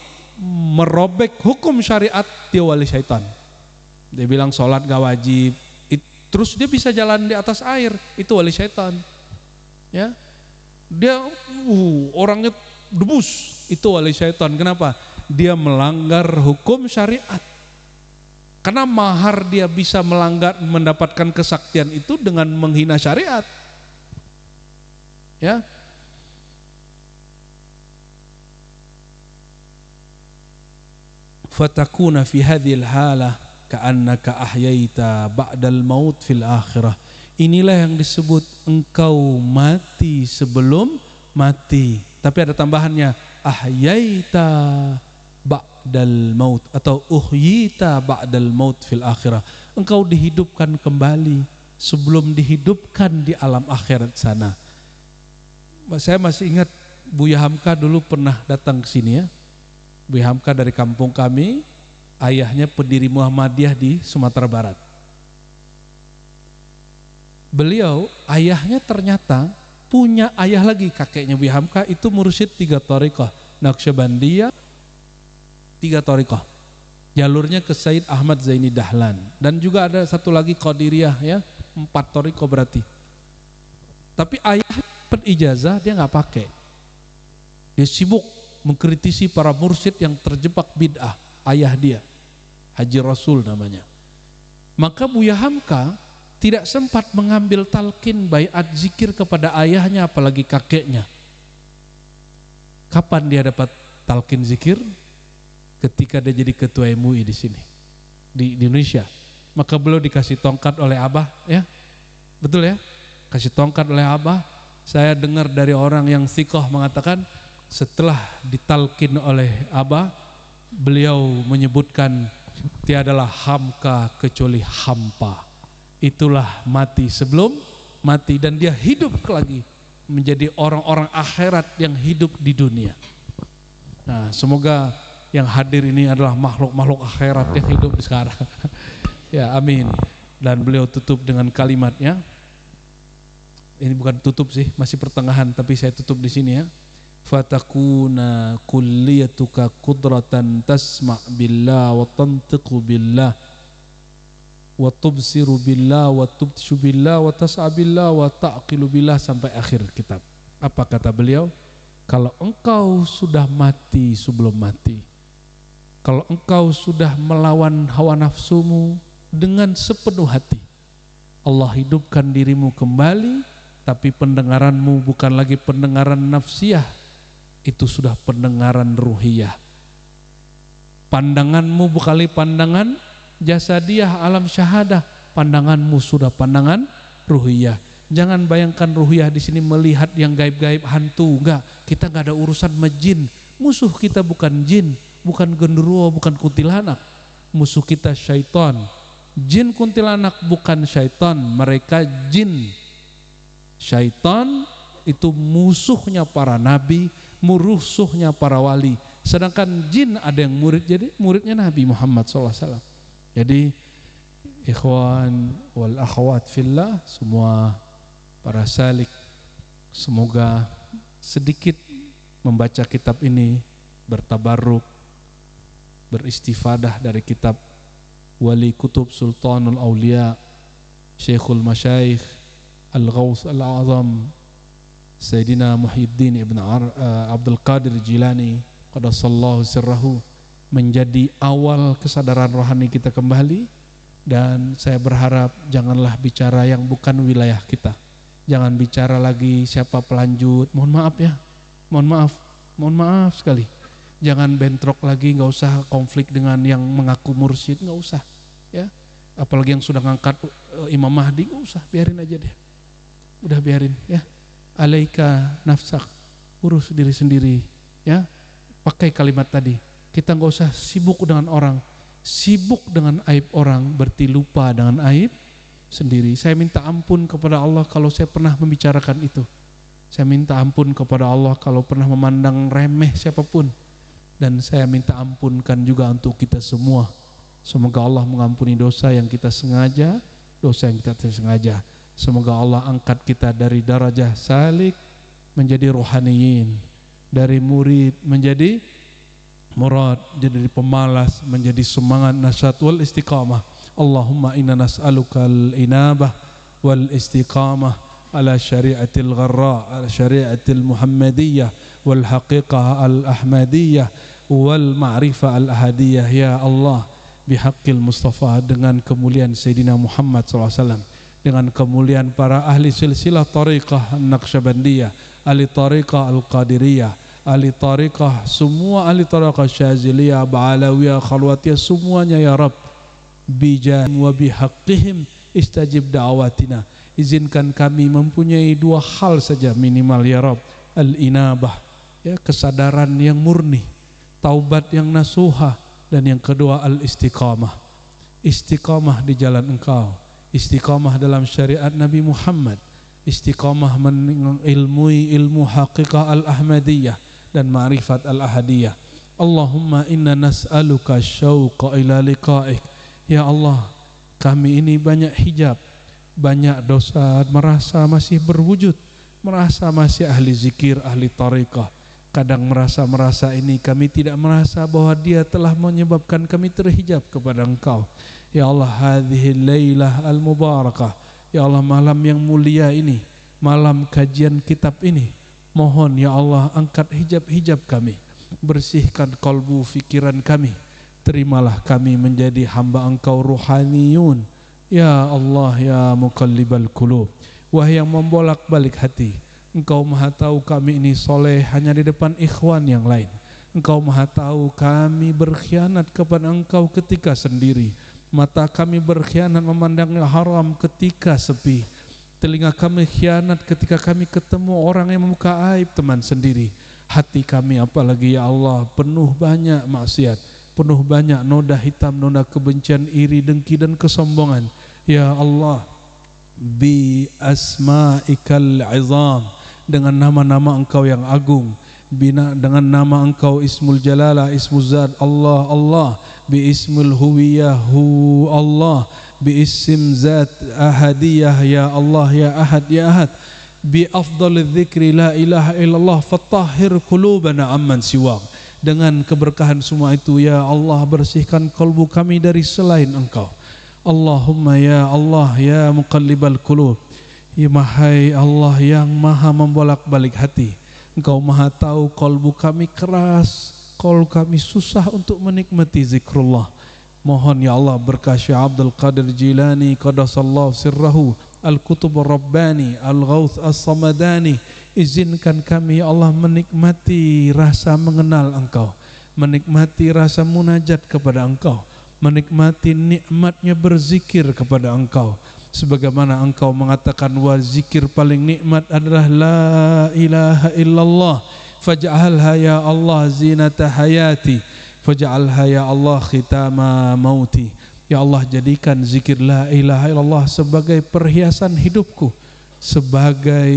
merobek hukum syariat, dia wali syaitan. Dia bilang sholat gak wajib, terus dia bisa jalan di atas air, itu wali syaitan. Ya, dia orangnya debus, itu wali syaitan. Kenapa? Dia melanggar hukum syariat. Karena mahar dia bisa melanggar, mendapatkan kesaktian itu dengan menghina syariat. Ya, fatakuna fi hadhil halah ka'annaka ahyaita ba'dal maut fil akhirah. Inilah yang disebut engkau mati sebelum mati. Tapi ada tambahannya, ahyaita ba'dal maut atau uhyita ba'dal maut fil akhirah. Engkau dihidupkan kembali sebelum dihidupkan di alam akhirat sana. Saya masih ingat Buya Hamka dulu pernah datang ke sini, ya. Buya Hamka dari kampung kami, ayahnya pendiri Muhammadiyah di Sumatera Barat. beliau ayahnya ternyata punya ayah lagi, kakeknya Buya Hamka itu mursyid 3 thariqah, Naqsyabandiyah 3 thariqah. Jalurnya ke Said Ahmad Zaini Dahlan, dan juga ada satu lagi Qadiriyah ya, 4 thariqah berarti. Tapi ayah dapat ijazah dia nggak pakai. Dia sibuk mengkritisi para mursyid yang terjebak bid'ah. Ayah dia Haji Rasul namanya. Maka Buya Hamka tidak sempat mengambil talqin baiat zikir kepada ayahnya apalagi kakeknya. Kapan dia dapat talqin zikir? Ketika dia jadi ketua MUI di sini di Indonesia. Maka beliau dikasih tongkat oleh Abah ya. Betul ya? Kasih tongkat oleh Abah. Saya dengar dari orang yang thiqah mengatakan setelah ditalqin oleh Abah, beliau menyebutkan tiadalah Hamka kecuali hampa. Itulah mati sebelum mati, dan dia hidup lagi menjadi orang-orang akhirat yang hidup di dunia. Nah, semoga yang hadir ini adalah makhluk-makhluk akhirat yang hidup di sekarang. Ya, amin. Dan beliau tutup dengan kalimatnya. Ini bukan tutup sih, masih pertengahan, tapi saya tutup di sini ya. Fatakuna kulliyatuka qudratan tasma' billah wa tantiqu billah wa tubsiru billah wa tubtishu billah wa tas'a billah wa ta'qilu billah sampai akhir kitab. Apa kata beliau? Kalau engkau sudah mati sebelum mati, kalau engkau sudah melawan hawa nafsumu dengan sepenuh hati, Allah hidupkan dirimu kembali, tapi pendengaranmu bukan lagi pendengaran nafsiyah, itu sudah pendengaran ruhiyah. Pandanganmu bukan lagi pandangan jasadiyah alam syahadah, pandanganmu sudah pandangan ruhiyah. Jangan bayangkan ruhiyah di sini melihat yang gaib-gaib hantu, enggak. Kita enggak ada urusan sama jin. Musuh kita bukan jin, bukan genderuwo, bukan kuntilanak. Musuh kita syaitan. Jin kuntilanak bukan syaitan, mereka jin. Syaitan itu musuhnya para nabi, musuhnya para wali. Sedangkan jin ada yang murid, jadi muridnya Nabi Muhammad SAW. Jadi ikhwan wal akhwat fillah, semua para salik, semoga sedikit membaca kitab ini, bertabarruk, beristifadah dari kitab Wali Kutub Sultanul Aulia Syekhul Masyaikh Al-Ghaus Al-Azam Sayyidina Muhyiddin Ibn Abdul Qadir Jilani qaddasallahu sirrahu, menjadi awal kesadaran rohani kita kembali. Dan saya berharap janganlah bicara yang bukan wilayah kita, jangan bicara lagi siapa pelanjut, mohon maaf ya, mohon maaf sekali, jangan bentrok lagi, nggak usah konflik dengan yang mengaku mursyid, nggak usah ya, apalagi yang sudah ngangkat Imam Mahdi, nggak usah, biarin aja deh, udah biarin ya. Alaika nafsak, urus diri sendiri ya, pakai kalimat tadi. Kita nggak usah sibuk dengan orang, sibuk dengan aib orang berarti lupa dengan aib sendiri. Saya minta ampun kepada Allah kalau saya pernah membicarakan itu. Saya minta ampun kepada Allah kalau pernah memandang remeh siapapun. Dan saya minta ampunkan juga untuk kita semua. Semoga Allah mengampuni dosa yang kita sengaja, dosa yang kita tidak sengaja. Semoga Allah angkat kita dari darajah salik menjadi rohaniyin, dari murid menjadi murad, jadi pemalas menjadi semangat, nasyat wal istiqamah. Allahumma inna nas'aluka al-inabah wal istiqamah ala syari'atil gharra, ala syari'atil muhammadiyah wal haqiqah al-ahmadiyah wal ma'rifah al-ahadiyah. Ya Allah, bihaqqil Mustafa, dengan kemuliaan Sayyidina Muhammad SAW, dengan kemuliaan para ahli silsilah tariqah Naqsyabandiyah, ahli tariqah al-Qadiriyah, ahli tariqah, semua ahli tariqah Syaziliyah, Ba'alawiyah, Khalwatiyah, semuanya ya Rabb, bijan wa bihaqqihim istajib da'awatina. Izinkan kami mempunyai 2 hal saja minimal ya Rabb, al-inabah ya, kesadaran yang murni, taubat yang nasuha, dan yang kedua al-istiqamah, istiqamah di jalan Engkau, istiqamah dalam syariat Nabi Muhammad, istiqamah mengilmui ilmu haqiqah al-ahmadiyah dan ma'rifat al-ahadiyah. Allahumma inna nas'aluka syauqa ila liqa'ik. Ya Allah, kami ini banyak hijab, banyak dosa, merasa masih berwujud, merasa masih ahli zikir, ahli tariqah. Kadang merasa ini kami tidak merasa bahwa dia telah menyebabkan kami terhijab kepada Engkau. Ya Allah, hadhil lailah al-mubarakah. Ya Allah, malam yang mulia ini, malam kajian kitab ini, mohon ya Allah angkat hijab-hijab kami, bersihkan kalbu fikiran kami. Terimalah kami menjadi hamba Engkau ruhaniyun. Ya Allah, ya muqallibal qulub, wahai yang membolak-balik hati, Engkau maha tahu kami ini soleh hanya di depan ikhwan yang lain. Engkau maha tahu kami berkhianat kepada Engkau ketika sendiri. Mata kami berkhianat memandangnya haram ketika sepi. Telinga kami khianat ketika kami ketemu orang yang membuka aib teman sendiri. Hati kami apalagi ya Allah penuh banyak maksiat, penuh banyak noda hitam, noda kebencian, iri, dengki dan kesombongan. Ya Allah, bi asma'ikal izam, dengan nama-nama Engkau yang agung, dengan nama Engkau Ismul Jalalah, Ismul Zat Allah, Allah, bi ismul huwiyahu Allah, bi ism Zat ahadiyah ya Allah, ya Ahad, ya Ahad, bi afdal dzikri la ilaha illallah fatahhir qulubana amman siwak. Dengan keberkahan semua itu ya Allah, bersihkan kalbu kami dari selain Engkau. Allahumma ya Allah ya muqallibal qulub, ya mahai Allah yang maha membolak-balik hati, Engkau maha tahu kalbu kami keras, kalbu kami susah untuk menikmati zikrullah. Mohon ya Allah berkah Syekh Abdul Qadir Jilani qaddasallahu sirrahu, Al-Qutub Rabbani, Al-Ghauth As-Samadani, izinkan kami ya Allah menikmati rasa mengenal Engkau, menikmati rasa munajat kepada Engkau, menikmati nikmatnya berzikir kepada Engkau. Sebagaimana Engkau mengatakan wa zikir paling nikmat adalah la ilaha illallah, faj'alha ya Allah zinata hayati, faj'alha ya Allah khitama mauti. Ya Allah, jadikan zikir la ilaha illallah sebagai perhiasan hidupku, sebagai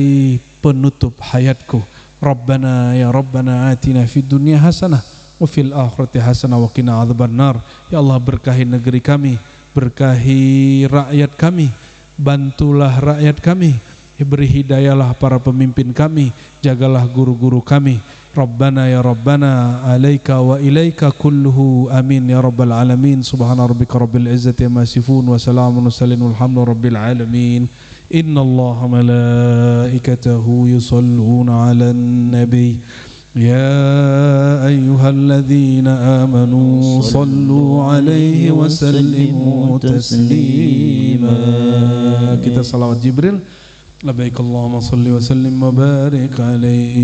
penutup hayatku. Rabbana ya Rabbana atina fid dunya hasanah wa fil akhirati hasanah wa qina adzabannar. Ya Allah, berkahi negeri kami, berkahi rakyat kami, bantulah rakyat kami, beri hidayahlah para pemimpin kami, jagalah guru-guru kami. Rabbana ya Rabbana alaika wa ilaika kulluhu amin ya rabbal alamin. Subhana rabbika rabbil izzati amma yasifun wa salamun walhamdulillahi rabbil alamin. Innallaha malaikatahu yusalluna 'alan nabi ya ayyuhalladzina amanu sallu 'alaihi wa sallimu taslima. Kita salawat Jibril. Labbaik Allahumma salli wa sallim wa barik alaihi.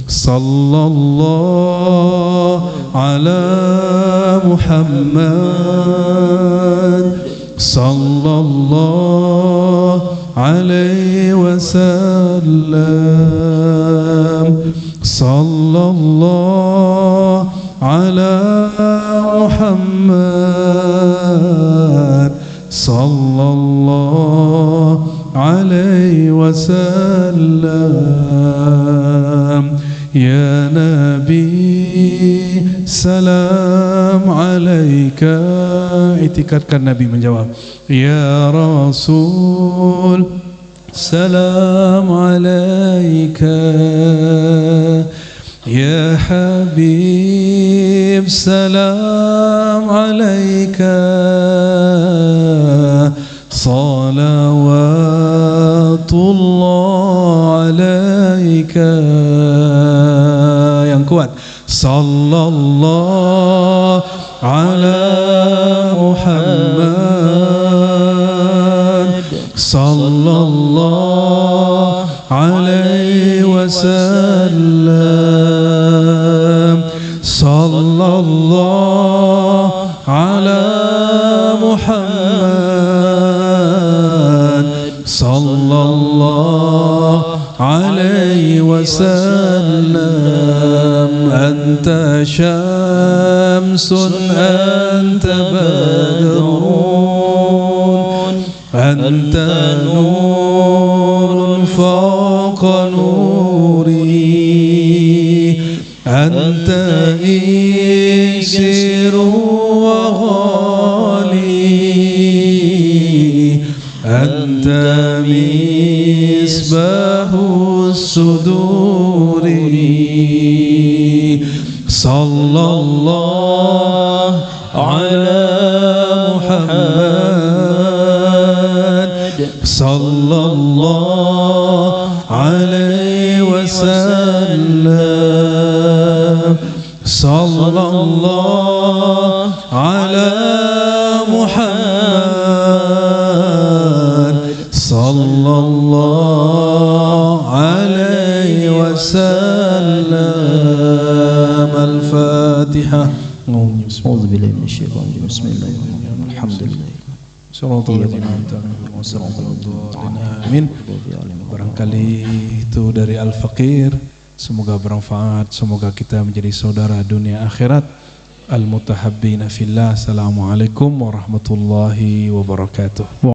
Sallallahu ala Muhammad, sallallahu alaihi wasallam, sallallahu ala Muhammad, sallallahu alaihi wasallam. Ya Nabi salam alaika. Itikadkan Nabi menjawab. Ya Rasul salam alaika. Ya Habib salam alaika. Salawatullah alaika. Yang kuat. Sallallahu ala Muhammad, sallallahu alaihi wasallam, sallallahu ala Muhammad, sallallahu alaihi wasallam. Anta syamsun anta badrun, anta nurun fawqa nuri, anta isiru wa ghali, أنت مصباح الصدور صلى الله على محمد صلى الله عليه وسلم صلى الله على محمد صلى الله عليه وسلم الفاتحة. أعوذ بالله من الشيطان الرجيم. بسم الله الرحمن الرحيم. الحمد لله. Amin. Barangkali itu dari Al-Faqir. Semoga bermanfaat. Semoga kita menjadi saudara dunia akhirat. Al-mutahabbina fillah. Assalamualaikum warahmatullahi wabarakatuh.